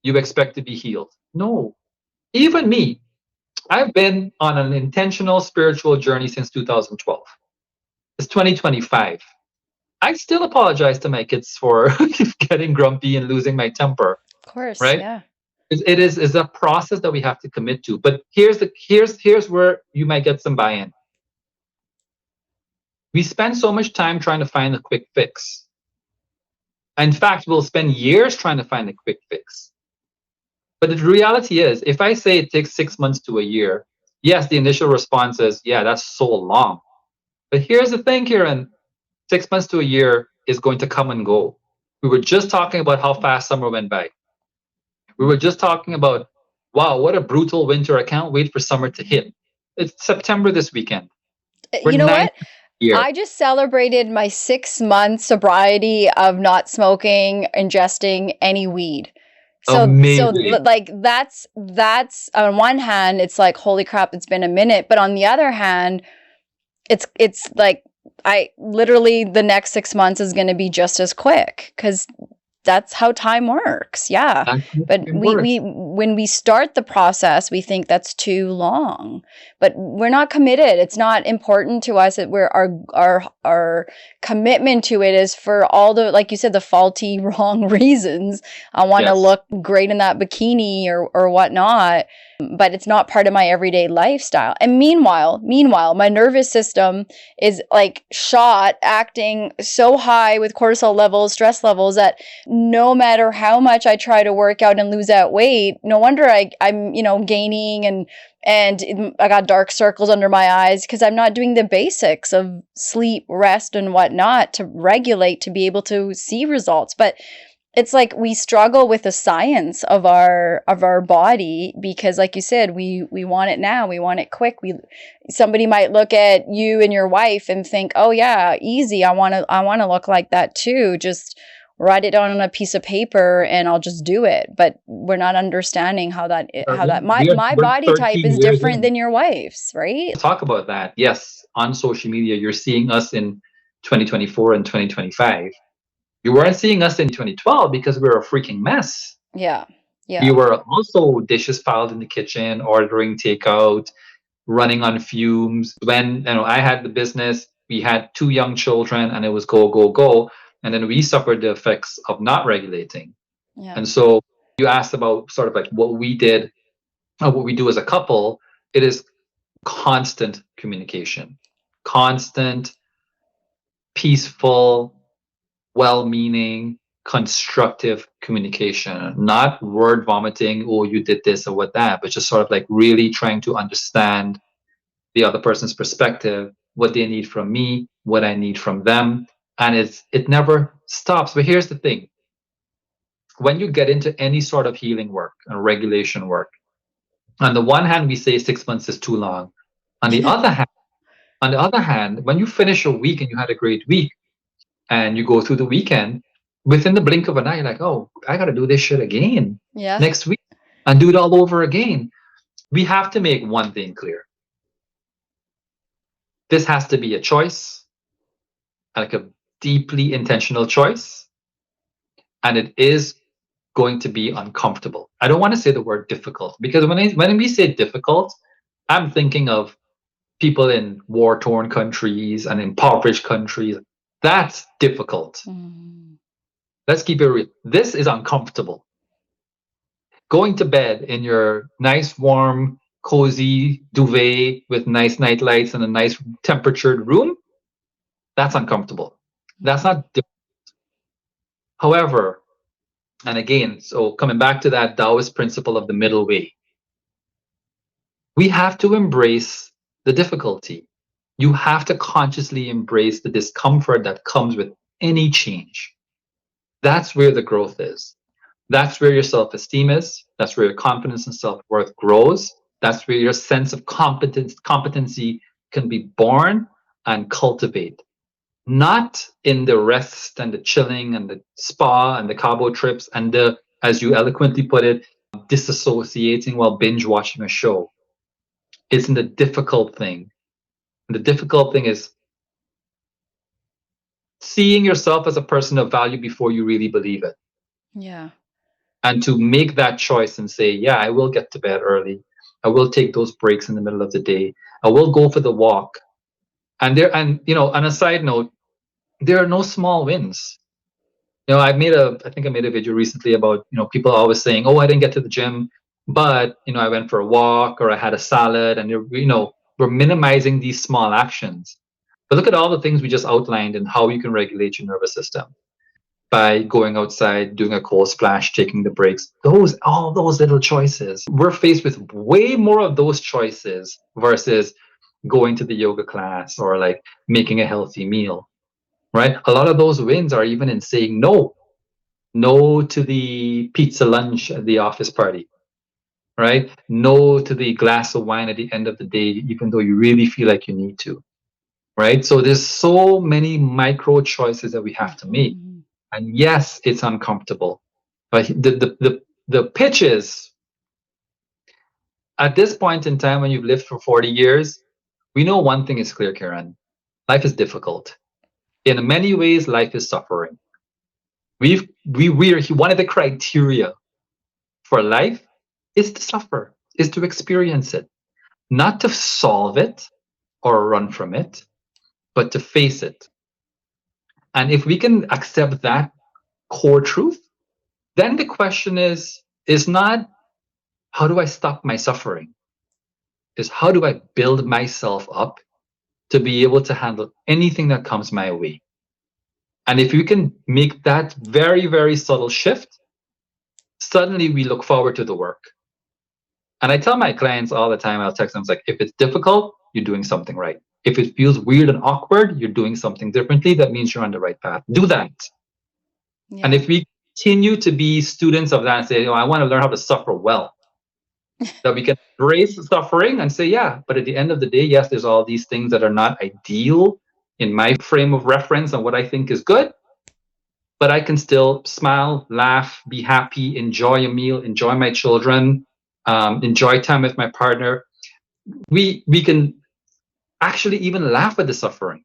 you expect to be healed. No. Even me, I've been on an intentional spiritual journey since 2012. It's 2025. I still apologize to my kids for getting grumpy and losing my temper. Of course, right? Yeah. It is a process that we have to commit to. But here's where you might get some buy-in. We spend so much time trying to find a quick fix. In fact, we'll spend years trying to find a quick fix. But the reality is, if I say it takes 6 months to a year, yes, the initial response is, yeah, that's so long. But here's the thing, Kiran, 6 months to a year is going to come and go. We were just talking about how fast summer went by. We were just talking about, wow, what a brutal winter. I can't wait for summer to hit. It's September this weekend. You know what? I just celebrated my 6 month sobriety of not smoking, ingesting any weed. So like that's on one hand, it's like, holy crap, it's been a minute. But on the other hand, it's like, I literally, the next 6 months is going to be just as quick, because that's how time works. Yeah. But we when we start the process, we think that's too long, but we're not committed. It's not important to us that our commitment to it is for all the, like you said, the faulty, wrong reasons. I want to look great in that bikini or whatnot, but it's not part of my everyday lifestyle. And meanwhile, my nervous system is like shot, acting so high with cortisol levels, stress levels, that no matter how much I try to work out and lose that weight, no wonder I'm gaining and I got dark circles under my eyes, because I'm not doing the basics of sleep, rest, and whatnot to regulate, to be able to see results. But it's like we struggle with the science of our body, because like you said, we want it now, we want it quick. Somebody might look at you and your wife and think, oh yeah, easy, I want to look like that too. Just write it down on a piece of paper and I'll just do it. But we're not understanding how my body type is different than your wife's, right? Talk about that. Yes, on social media, you're seeing us in 2024 and 2025. You weren't seeing us in 2012 because we were a freaking mess. Yeah. You were also dishes piled in the kitchen, ordering takeout, running on fumes. When I had the business, we had 2 young children, and it was go, go, go. And then we suffered the effects of not regulating. Yeah. And so you asked about sort of like what we did, what we do as a couple. It is constant communication, constant, peaceful, well-meaning, constructive communication, not word vomiting, oh, you did this or what that, but just sort of like really trying to understand the other person's perspective, what they need from me, what I need from them. And it never stops. But here's the thing. When you get into any sort of healing work and regulation work, on the one hand, we say 6 months is too long. On the other hand, when you finish a week and you had a great week and you go through the weekend, within the blink of an eye, you're like, oh, I got to do this shit again next week and do it all over again. We have to make one thing clear. This has to be a choice, like a deeply intentional choice, and it is going to be uncomfortable. I don't want to say the word difficult, because when we say difficult, I'm thinking of people in war-torn countries and impoverished countries. That's difficult. Let's keep it real. This is uncomfortable. Going to bed in your nice, warm, cozy duvet with nice night lights and a nice temperatured room, that's uncomfortable. That's not difficult. However, and again, so coming back to that Taoist principle of the middle way, we have to embrace the difficulty. You have to consciously embrace the discomfort that comes with any change. That's where the growth is. That's where your self-esteem is. That's where your confidence and self-worth grows. That's where your sense of competency can be born and cultivate. Not in the rest and the chilling and the spa and the Cabo trips and the, as you eloquently put it, disassociating while binge watching a show. It's in the difficult thing. And the difficult thing is seeing yourself as a person of value before you really believe it. Yeah. And to make that choice and say, yeah, I will get to bed early. I will take those breaks in the middle of the day. I will go for the walk. And on a side note, there are no small wins. I think I made a video recently about, people always saying, oh, I didn't get to the gym, but, I went for a walk or I had a salad, and, we're minimizing these small actions. But look at all the things we just outlined and how you can regulate your nervous system by going outside, doing a cold splash, taking the breaks. All those little choices. We're faced with way more of those choices versus going to the yoga class or like making a healthy meal, right? A lot of those wins are even in saying no to the pizza lunch at the office party, right? No to the glass of wine at the end of the day, even though you really feel like you need to, right? So there's so many micro choices that we have to make. And yes, it's uncomfortable, but the pitch is, at this point in time when you've lived for 40 years, we know one thing is clear, Kiran. Life is difficult. In many ways, life is suffering. One of the criteria for life is to suffer, is to experience it, not to solve it or run from it, but to face it. And if we can accept that core truth, then the question is not how do I stop my suffering? Is how do I build myself up to be able to handle anything that comes my way? And if you can make that very, very subtle shift, suddenly we look forward to the work. And I tell my clients all the time, I'll text them, like, if it's difficult, you're doing something right. If it feels weird and awkward, you're doing something differently. That means you're on the right path. Do that. Yeah. And if we continue to be students of that and say, I want to learn how to suffer well, that we can embrace suffering and say, yeah, but at the end of the day, yes, there's all these things that are not ideal in my frame of reference and what I think is good, but I can still smile, laugh, be happy, enjoy a meal, enjoy my children, enjoy time with my partner. We can actually even laugh at the suffering.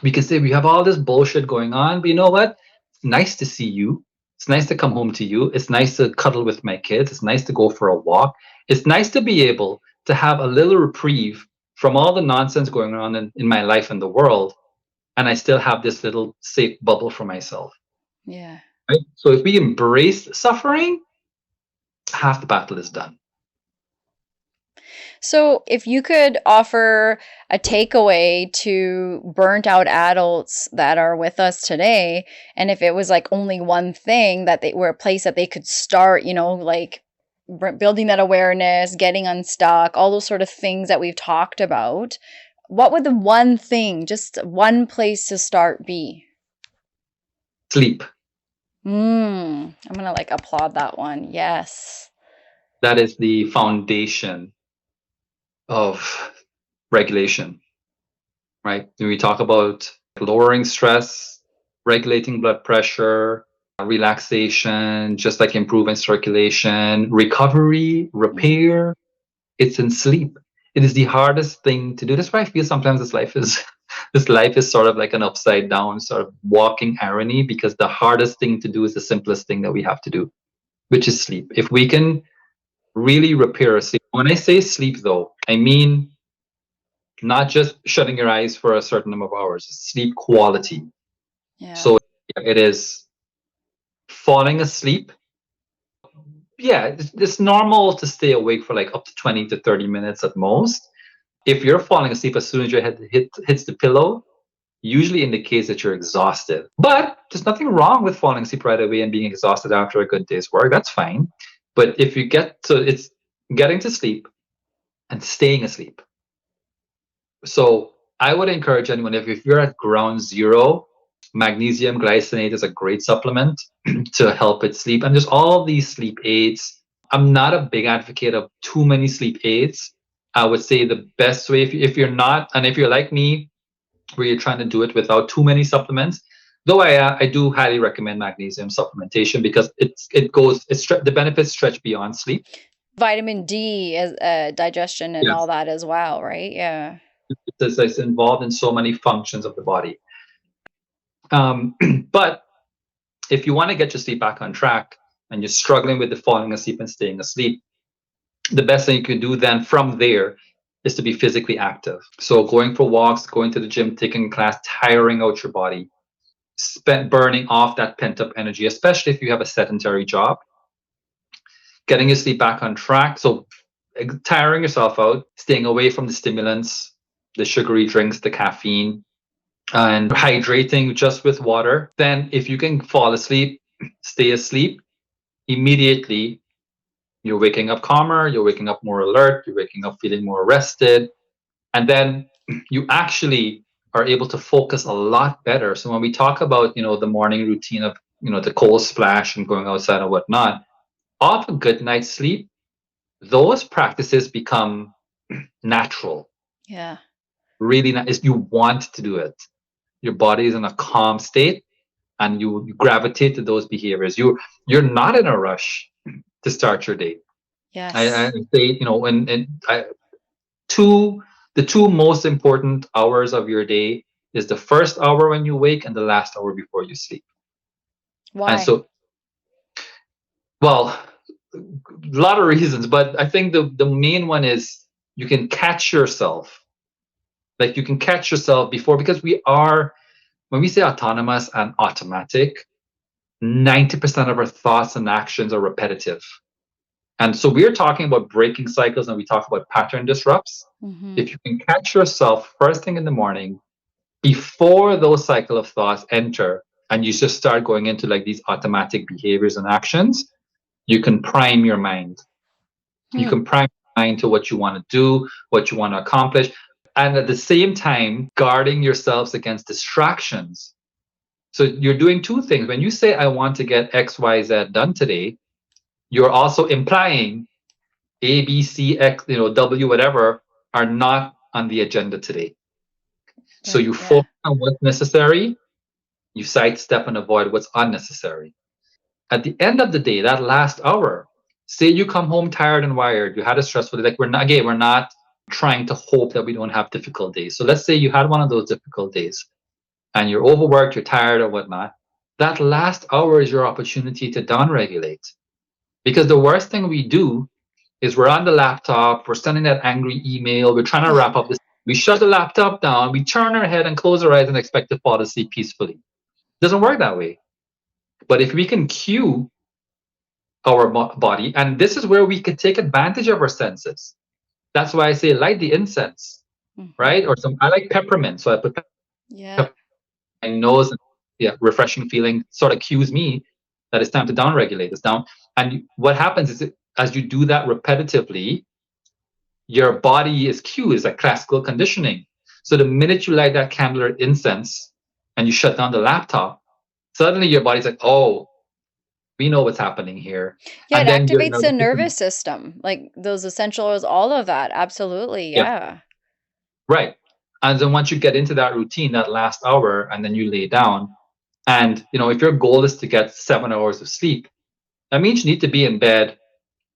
We can say we have all this bullshit going on, but you know what? It's nice to see you. It's nice to come home to you. It's nice to cuddle with my kids. It's nice to go for a walk. It's nice to be able to have a little reprieve from all the nonsense going on in my life and the world. And I still have this little safe bubble for myself. Yeah. Right? So if we embrace suffering, half the battle is done. So, if you could offer a takeaway to burnt out adults that are with us today, and if it was like only one thing that they were a place that they could start, like building that awareness, getting unstuck, all those sort of things that we've talked about, what would the one thing, just one place to start be? Sleep. I'm gonna like applaud that one. Yes. That is the foundation of regulation, right? When we talk about lowering stress, regulating blood pressure, relaxation, just like improving circulation, recovery, repair, it's in sleep. It is the hardest thing to do. That's why I feel sometimes this life is sort of like an upside down sort of walking irony, because the hardest thing to do is the simplest thing that we have to do, which is sleep. If we can really repair our sleep. When I say sleep, though, I mean not just shutting your eyes for a certain number of hours, sleep quality. Yeah. So it is falling asleep. Yeah, it's normal to stay awake for like up to 20 to 30 minutes at most. If you're falling asleep as soon as your head hits the pillow, usually indicates that you're exhausted. But there's nothing wrong with falling asleep right away and being exhausted after a good day's work. That's fine. But if you get to, it's getting to sleep and staying asleep. So I would encourage anyone, if you're at ground zero, magnesium glycinate is a great supplement to help with sleep. And there's all these sleep aids. I'm not a big advocate of too many sleep aids. I would say the best way, if you're not, and if you're like me, where you're trying to do it without too many supplements, though I do highly recommend magnesium supplementation, because the benefits stretch beyond sleep. Vitamin D as digestion and all that as well, right? Yeah. It's involved in so many functions of the body. But if you want to get your sleep back on track and you're struggling with the falling asleep and staying asleep, the best thing you can do then from there is to be physically active. So going for walks, going to the gym, taking a class, tiring out your body, burning off that pent up energy, especially if you have a sedentary job, getting your sleep back on track. So tiring yourself out, staying away from the stimulants, the sugary drinks, the caffeine, and hydrating just with water. Then if you can fall asleep, stay asleep, immediately you're waking up calmer, you're waking up more alert, you're waking up feeling more rested. And then you actually are able to focus a lot better. So when we talk about, the morning routine of, the cold splash and going outside and whatnot, off a good night's sleep, those practices become natural. Yeah. Really nice. You want to do it. Your body is in a calm state and you gravitate to those behaviors. You're not in a rush to start your day. Yes. I say, the two most important hours of your day is the first hour when you wake and the last hour before you sleep. Why? And so, well, a lot of reasons, but I think the main one is you can catch yourself. Like you can catch yourself before, because when we say autonomous and automatic, 90% of our thoughts and actions are repetitive. And so we're talking about breaking cycles and we talk about pattern disrupts. Mm-hmm. If you can catch yourself first thing in the morning, before those cycle of thoughts enter, and you just start going into like these automatic behaviors and actions, you can prime your mind. You can prime your mind to what you want to do, what you want to accomplish. And at the same time, guarding yourselves against distractions. So you're doing two things. When you say, I want to get X, Y, Z done today, you're also implying A, B, C, X, W, whatever, are not on the agenda today. So you focus on what's necessary, you sidestep and avoid what's unnecessary. At the end of the day, that last hour, say you come home tired and wired, you had a stressful day. Like we're not trying to hope that we don't have difficult days. So let's say you had one of those difficult days and you're overworked, you're tired or whatnot. That last hour is your opportunity to downregulate. Because the worst thing we do is we're on the laptop, we're sending that angry email, we're trying to wrap up this. We shut the laptop down, we turn our head and close our eyes and expect to fall asleep peacefully. It doesn't work that way. But if we can cue our body, and this is where we could take advantage of our senses. That's why I say light the incense, right? Or I like peppermint, so I put Yeah. my nose, and yeah, refreshing feeling sort of cues me that it's time to down regulate. It's down, and what happens is as you do that repetitively, your body is cued. It's like classical conditioning. So the minute you light that candle or incense and you shut down the laptop, suddenly your body's like, oh, we know what's happening here. Yeah, And it then you're activates the nervous system, like those essential oils, all of that. Absolutely. yeah, Yeah. right. And then once you get into that routine, that last hour, and then you lay down, and if your goal is to get 7 hours of sleep, that means you need to be in bed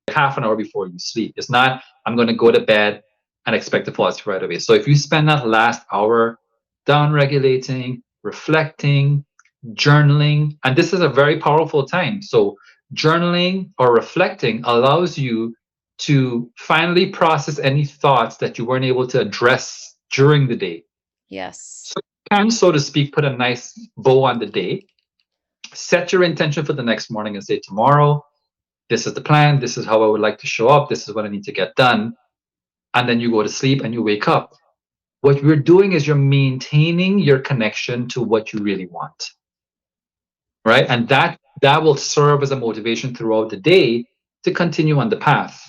half an hour before you sleep. It's not, I'm going to go to bed and expect to fall asleep right away. So if you spend that last hour down regulating, reflecting, journaling, and this is a very powerful time. So journaling or reflecting allows you to finally process any thoughts that you weren't able to address during the day. Yes. So you can, so to speak, put a nice bow on the day, set your intention for the next morning and say, tomorrow, this is the plan, this is how I would like to show up, this is what I need to get done. And then you go to sleep and you wake up. What you're doing is you're maintaining your connection to what you really want. Right? And that will serve as a motivation throughout the day to continue on the path.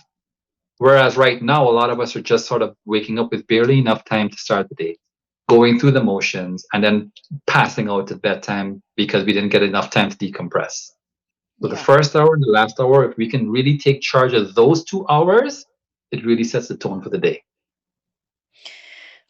Whereas right now, a lot of us are just sort of waking up with barely enough time to start the day, going through the motions, and then passing out at bedtime because we didn't get enough time to decompress. So the first hour and the last hour, if we can really take charge of those 2 hours, it really sets the tone for the day.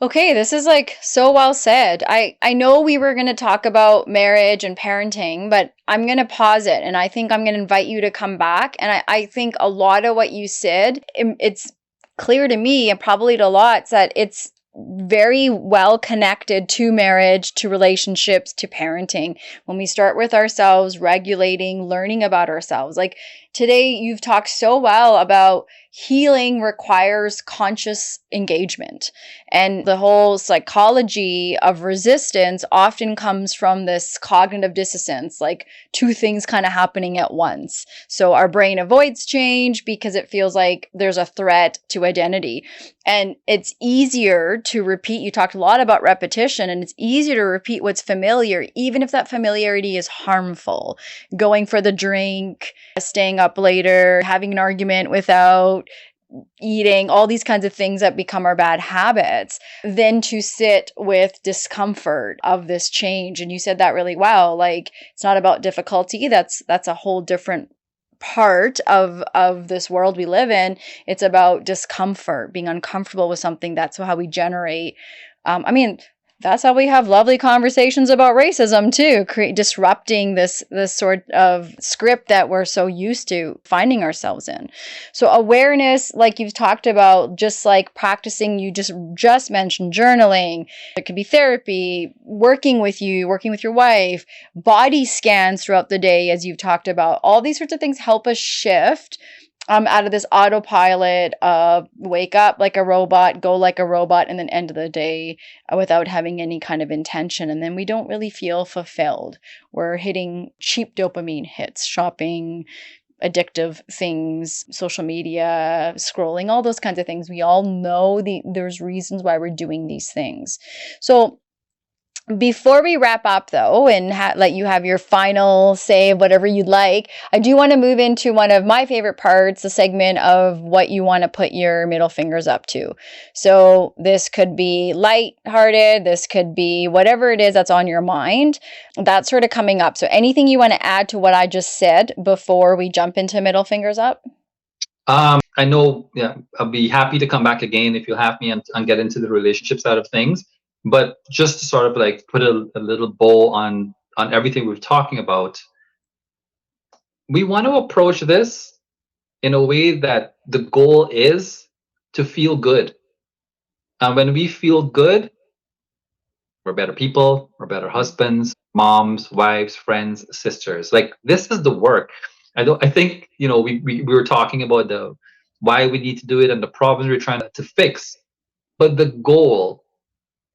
Okay, this is like so well said. I know we were going to talk about marriage and parenting, but I'm going to pause it, and I think I'm going to invite you to come back. And I think a lot of what you said, it's clear to me and probably to lots that it's very well connected to marriage, to relationships, to parenting. When we start with ourselves, regulating, learning about ourselves. Like today, you've talked so well about healing requires conscious engagement. And the whole psychology of resistance often comes from this cognitive dissonance, like two things kind of happening at once. So our brain avoids change because it feels like there's a threat to identity. And it's easier to repeat. You talked a lot about repetition, and it's easier to repeat what's familiar, even if that familiarity is harmful. Going for the drink, staying up later, having an argument without eating, all these kinds of things that become our bad habits, than to sit with discomfort of this change. And you said that really well. Like, it's not about difficulty. That's a whole different part of this world we live in. It's about discomfort, being uncomfortable with something. That's how we generate. That's how we have lovely conversations about racism too, disrupting this sort of script that we're so used to finding ourselves in. So awareness, like you've talked about, just like practicing, you just mentioned journaling. It could be therapy, working with your wife, body scans throughout the day, as you've talked about. All these sorts of things help us shift out of this autopilot of wake up like a robot, go like a robot, and then end of the day without having any kind of intention. And then we don't really feel fulfilled. We're hitting cheap dopamine hits, shopping, addictive things, social media, scrolling, all those kinds of things. We all know there's reasons why we're doing these things. So before we wrap up, though, and let you have your final say of whatever you'd like, I do want to move into one of my favorite parts, the segment of what you want to put your middle fingers up to. So this could be lighthearted, this could be whatever it is that's on your mind. That's sort of coming up. So anything you want to add to what I just said before we jump into middle fingers up? I know, I'll be happy to come back again if you have me and get into the relationship side of things. But just to sort of like put a little bow on everything we're talking about, we want to approach this in a way that the goal is to feel good. And when we feel good, we're better people, we're better husbands, moms, wives, friends, sisters. Like, this is the work. I think, we were talking about the why we need to do it and the problems we're trying to fix. But the goal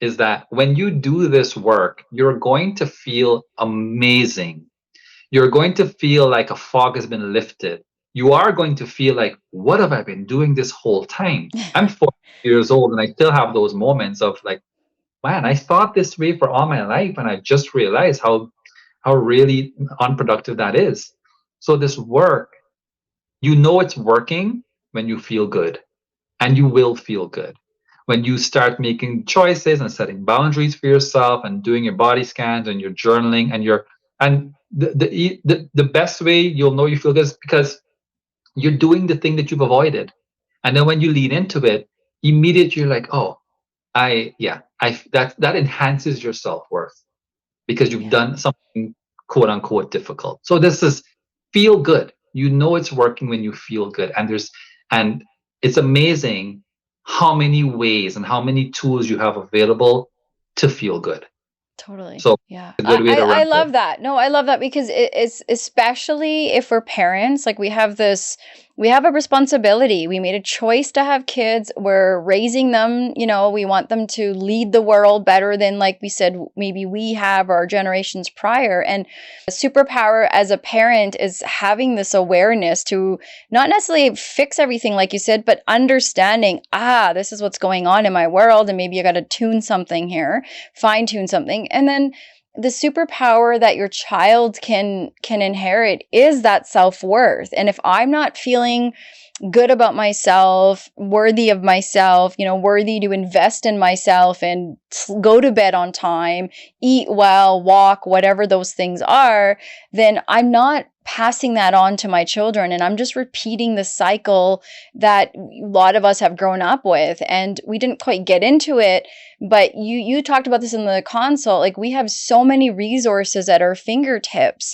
is that when you do this work, you're going to feel amazing. You're going to feel like a fog has been lifted. You're going to feel like, wow, you are going to feel like, what have I been doing this whole time? I'm 40 years old and I still have those moments of like, man, I thought this way for all my life, and I just realized how really unproductive that is. So this work, you know it's working when you feel good, and you will feel good when you start making choices and setting boundaries for yourself and doing your body scans and your journaling and your and the best way you'll know you feel good is because you're doing the thing that you've avoided. And then when you lean into it, immediately you're like, oh, I that enhances your self-worth because you've Yeah, done something quote unquote difficult. So this is feel good. You know it's working when you feel good. And it's amazing how many ways and how many tools you have available to feel good. totally. So Yeah. a good way to I wrap it. love that. No, I love that because it's especially if we're parents, like we have a responsibility. We made a choice to have kids. We're raising them, we want them to lead the world better than, like we said, maybe we have our generations prior. And a superpower as a parent is having this awareness to not necessarily fix everything, like you said, but understanding, this is what's going on in my world. And maybe I got to tune something here, fine tune something. And then the superpower that your child can inherit is that self-worth. And if I'm not feeling good about myself, worthy of myself, worthy to invest in myself and go to bed on time, eat well, walk, whatever those things are, then I'm not passing that on to my children. And I'm just repeating the cycle that a lot of us have grown up with. And we didn't quite get into it, but you talked about this in the consult. Like, we have so many resources at our fingertips,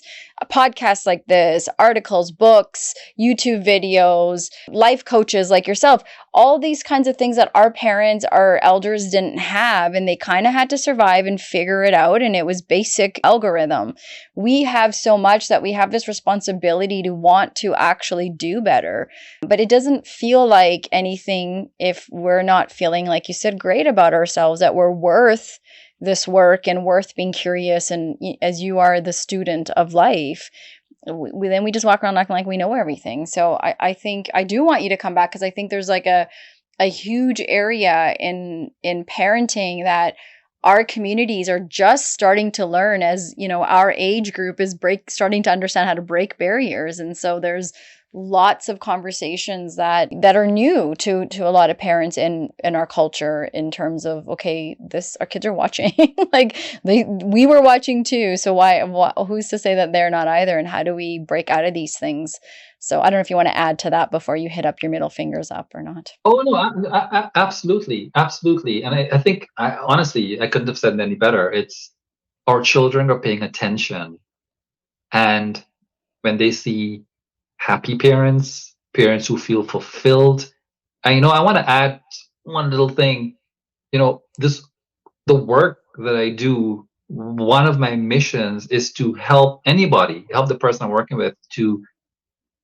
podcasts like this, articles, books, YouTube videos, life coaches like yourself, all these kinds of things that our parents, our elders didn't have, and they kind of had to survive and figure it out. And it was basic algorithm. We have so much that we have this responsibility to want to actually do better, but it doesn't feel like anything if we're not feeling, like you said, great about ourselves, that we're worth this work and worth being curious. And as you are the student of life, then we just walk around acting like we know everything. So I think I do want you to come back, because I think there's like a huge area in parenting that our communities are just starting to learn, as our age group is starting to understand how to break barriers. And so there's lots of conversations that are new to a lot of parents in our culture, in terms of, okay, our kids are watching, like we were watching too, so who's to say that they're not either, and how do we break out of these things? So I don't know if you want to add to that before you hit up your middle fingers up or not. Oh no, absolutely, absolutely. And I think honestly, I couldn't have said it any better. It's our children are paying attention, and when they see happy parents, parents who feel fulfilled. And I want to add one little thing. The work that I do, one of my missions is to help the person I'm working with, to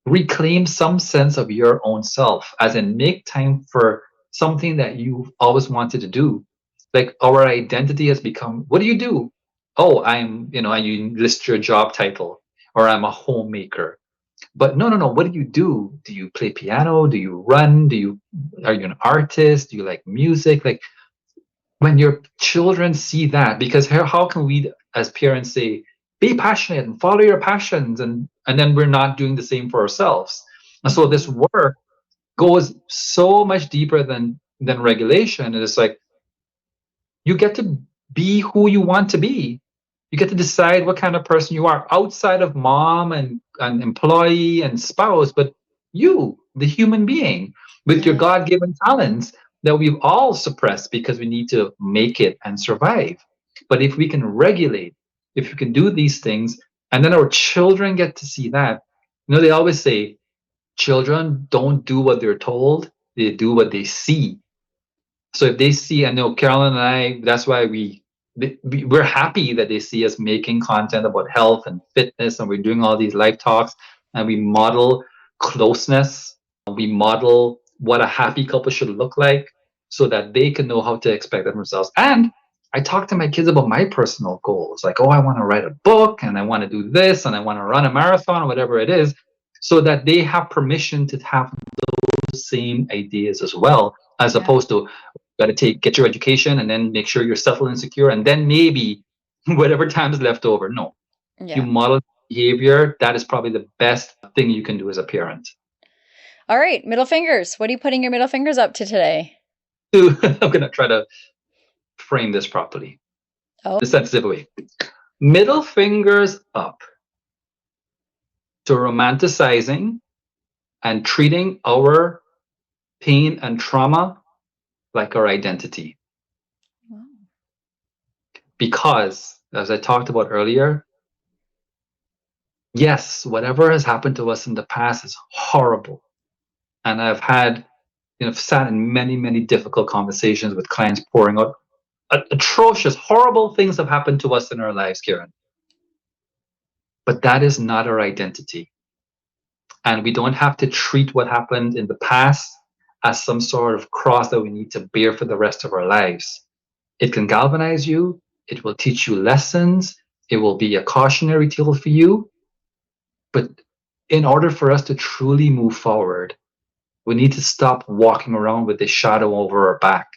reclaim some sense of your own self, as in make time for something that you've always wanted to do. Like, our identity has become, what do you do? Oh, you list your job title, or I'm a homemaker. But no. What do you do? Do you play piano? Do you run? Are you an artist? Do you like music? Like, when your children see that, because how can we as parents say, be passionate and follow your passions, and then we're not doing the same for ourselves? And so this work goes so much deeper than regulation. It's like, you get to be who you want to be. You get to decide what kind of person you are, outside of mom and employee and spouse, but you, the human being, with your God-given talents that we've all suppressed because we need to make it and survive. But if we can regulate, if we can do these things, and then our children get to see that, they always say, children don't do what they're told, they do what they see. So if they see, I know Carolyn and I, that's why we're happy that they see us making content about health and fitness, and we're doing all these live talks, and we model closeness. We model what a happy couple should look like, so that they can know how to expect that themselves. And I talk to my kids about my personal goals, like, oh, I want to write a book, and I want to do this, and I want to run a marathon, or whatever it is. so that they have permission to have those same ideas as well, as Yeah. opposed to got to get your education and then make sure you're settled and secure, and then maybe whatever time is left over. No, you Yeah. model behavior. That is probably the best thing you can do as a parent. All right, middle fingers. What are you putting your middle fingers up to today? I'm going to try to frame this properly, Oh, the sensitive way. Middle fingers up to romanticizing and treating our pain and trauma like our identity. wow. Because, as I talked about earlier, yes, whatever has happened to us in the past is horrible. And I've had, sat in many, many difficult conversations with clients pouring out atrocious, horrible things have happened to us in our lives, Kiran. But that is not our identity. And we don't have to treat what happened in the past as some sort of cross that we need to bear for the rest of our lives. It can galvanize you. It will teach you lessons. It will be a cautionary tale for you. But in order for us to truly move forward, we need to stop walking around with this shadow over our back.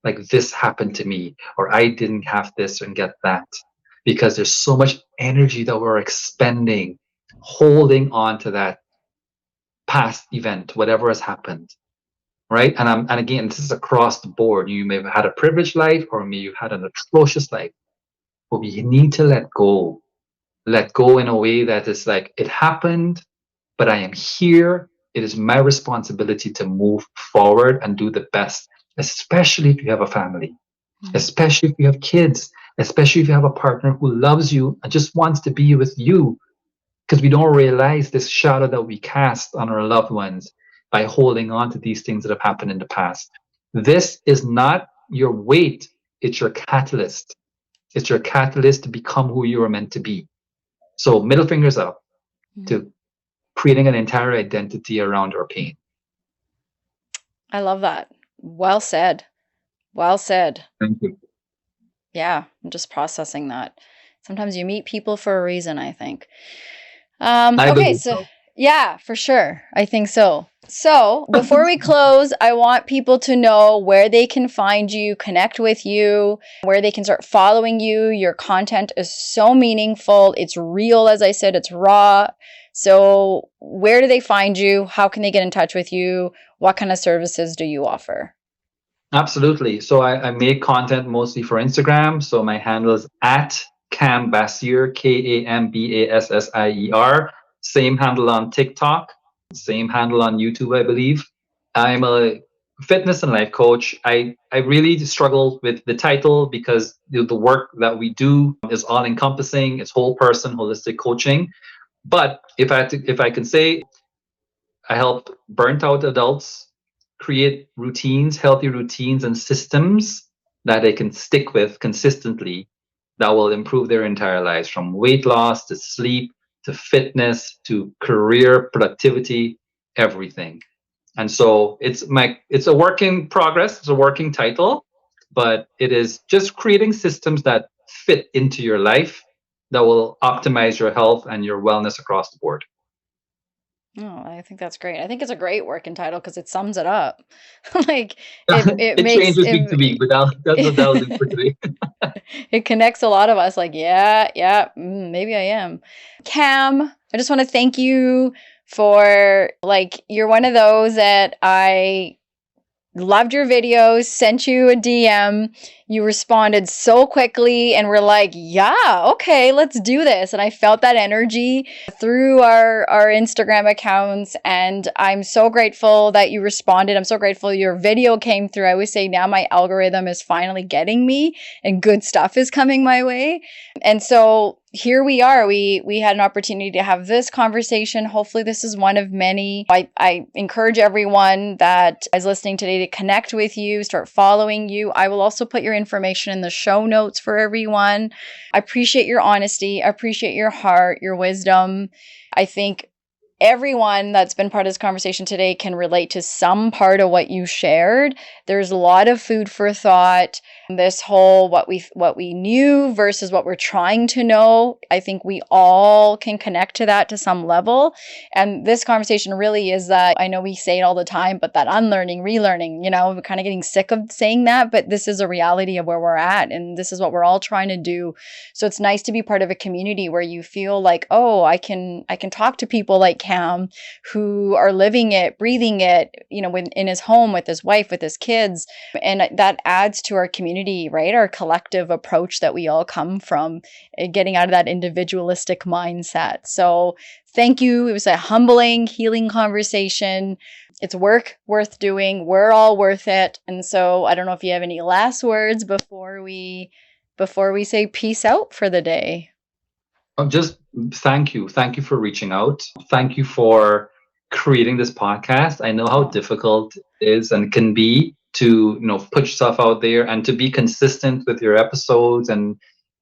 Like, this happened to me, or I didn't have this and get that. Because there's so much energy that we're expending, holding on to that past event, whatever has happened. Right? And again, this is across the board. You may have had a privileged life, or maybe you've had an atrocious life. But you need to let go. Let go in a way that is like, it happened, but I am here. It is my responsibility to move forward and do the best, especially if you have a family, especially if you have kids, especially if you have a partner who loves you and just wants to be with you. Because we don't realize this shadow that we cast on our loved ones by holding on to these things that have happened in the past. This is not your weight, it's your catalyst. It's your catalyst to become who you are meant to be. So middle fingers up to creating an entire identity around our pain. I love that. Well said. Well said. Thank you. Yeah, I'm just processing that. Sometimes you meet people for a reason, I think. Okay, so yeah, for sure. I think so. So before we close, I want people to know where they can find you, connect with you, where they can start following you. Your content is so meaningful. It's real, as I said, it's raw. So where do they find you? How can they get in touch with you? What kind of services do you offer? Absolutely. So I make content mostly for Instagram. So my handle is at Kam Bassier, KAMBASSIER. Same handle on TikTok, same handle on YouTube, I believe. I'm a fitness and life coach. I really struggle with the title because the work that we do is all encompassing. It's whole person, holistic coaching. But if I can say, I help burnt out adults create routines, healthy routines and systems that they can stick with consistently that will improve their entire lives, from weight loss to sleep to fitness to career productivity, everything. And so it's a work in progress, it's a working title, but it is just creating systems that fit into your life that will optimize your health and your wellness across the board. Oh, I think that's great. I think it's a great working title because it sums it up. Like it makes changes week to week, but that'll do for today. It connects a lot of us. Like, yeah, maybe I am. Kam, I just want to thank you for, like, you're one of those that I loved your videos, sent you a DM. You responded so quickly and were like, yeah, okay, let's do this. And I felt that energy through our Instagram accounts. And I'm so grateful that you responded. I'm so grateful your video came through. I always say now my algorithm is finally getting me and good stuff is coming my way. And so here we are. We had an opportunity to have this conversation. Hopefully this is one of many. I encourage everyone that is listening today to connect with you, start following you. I will also put your information in the show notes for everyone. I appreciate your honesty. I appreciate your heart, your wisdom. I think everyone that's been part of this conversation today can relate to some part of what you shared. There's a lot of food for thought. This whole what we knew versus what we're trying to know. I think we all can connect to that to some level. And this conversation really is that, I know we say it all the time, but that unlearning, relearning, we're kind of getting sick of saying that, but this is a reality of where we're at. And this is what we're all trying to do. So it's nice to be part of a community where you feel like, oh, I can talk to people like Kam who are living it, breathing it, in his home with his wife, with his kids. And that adds to our community, right? Our collective approach that we all come from, getting out of that individualistic mindset. So thank you. It was a humbling, healing conversation. It's work worth doing. We're all worth it. And so I don't know if you have any last words before we say peace out for the day. Just thank you. Thank you for reaching out. Thank you for creating this podcast. I know how difficult it is and can be to, put yourself out there and to be consistent with your episodes and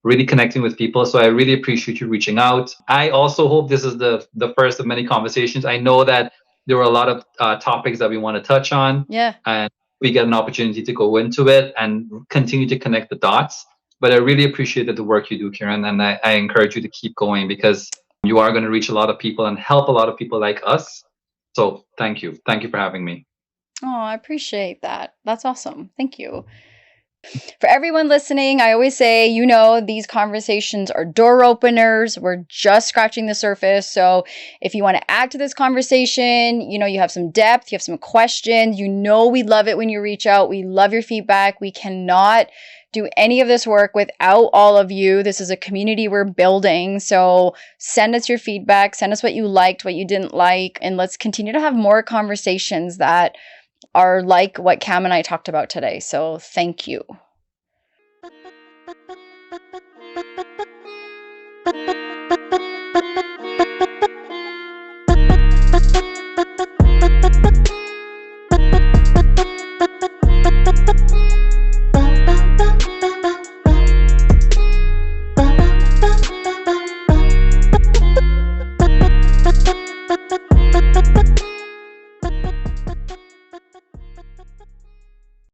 really connecting with people. So I really appreciate you reaching out. I also hope this is the first of many conversations. I know that there were a lot of topics that we want to touch on. Yeah. And we get an opportunity to go into it and continue to connect the dots. But I really appreciate the work you do, Kiran, and I encourage you to keep going because you are going to reach a lot of people and help a lot of people like us. So thank you. Thank you for having me. Oh, I appreciate that. That's awesome. Thank you. For everyone listening, I always say, these conversations are door openers. We're just scratching the surface. So if you want to add to this conversation, you have some depth, you have some questions, we love it when you reach out. We love your feedback. We cannot do any of this work without all of you. This is a community we're building. So send us your feedback, send us what you liked, what you didn't like, and let's continue to have more conversations that are like what Kam and I talked about today. So thank you.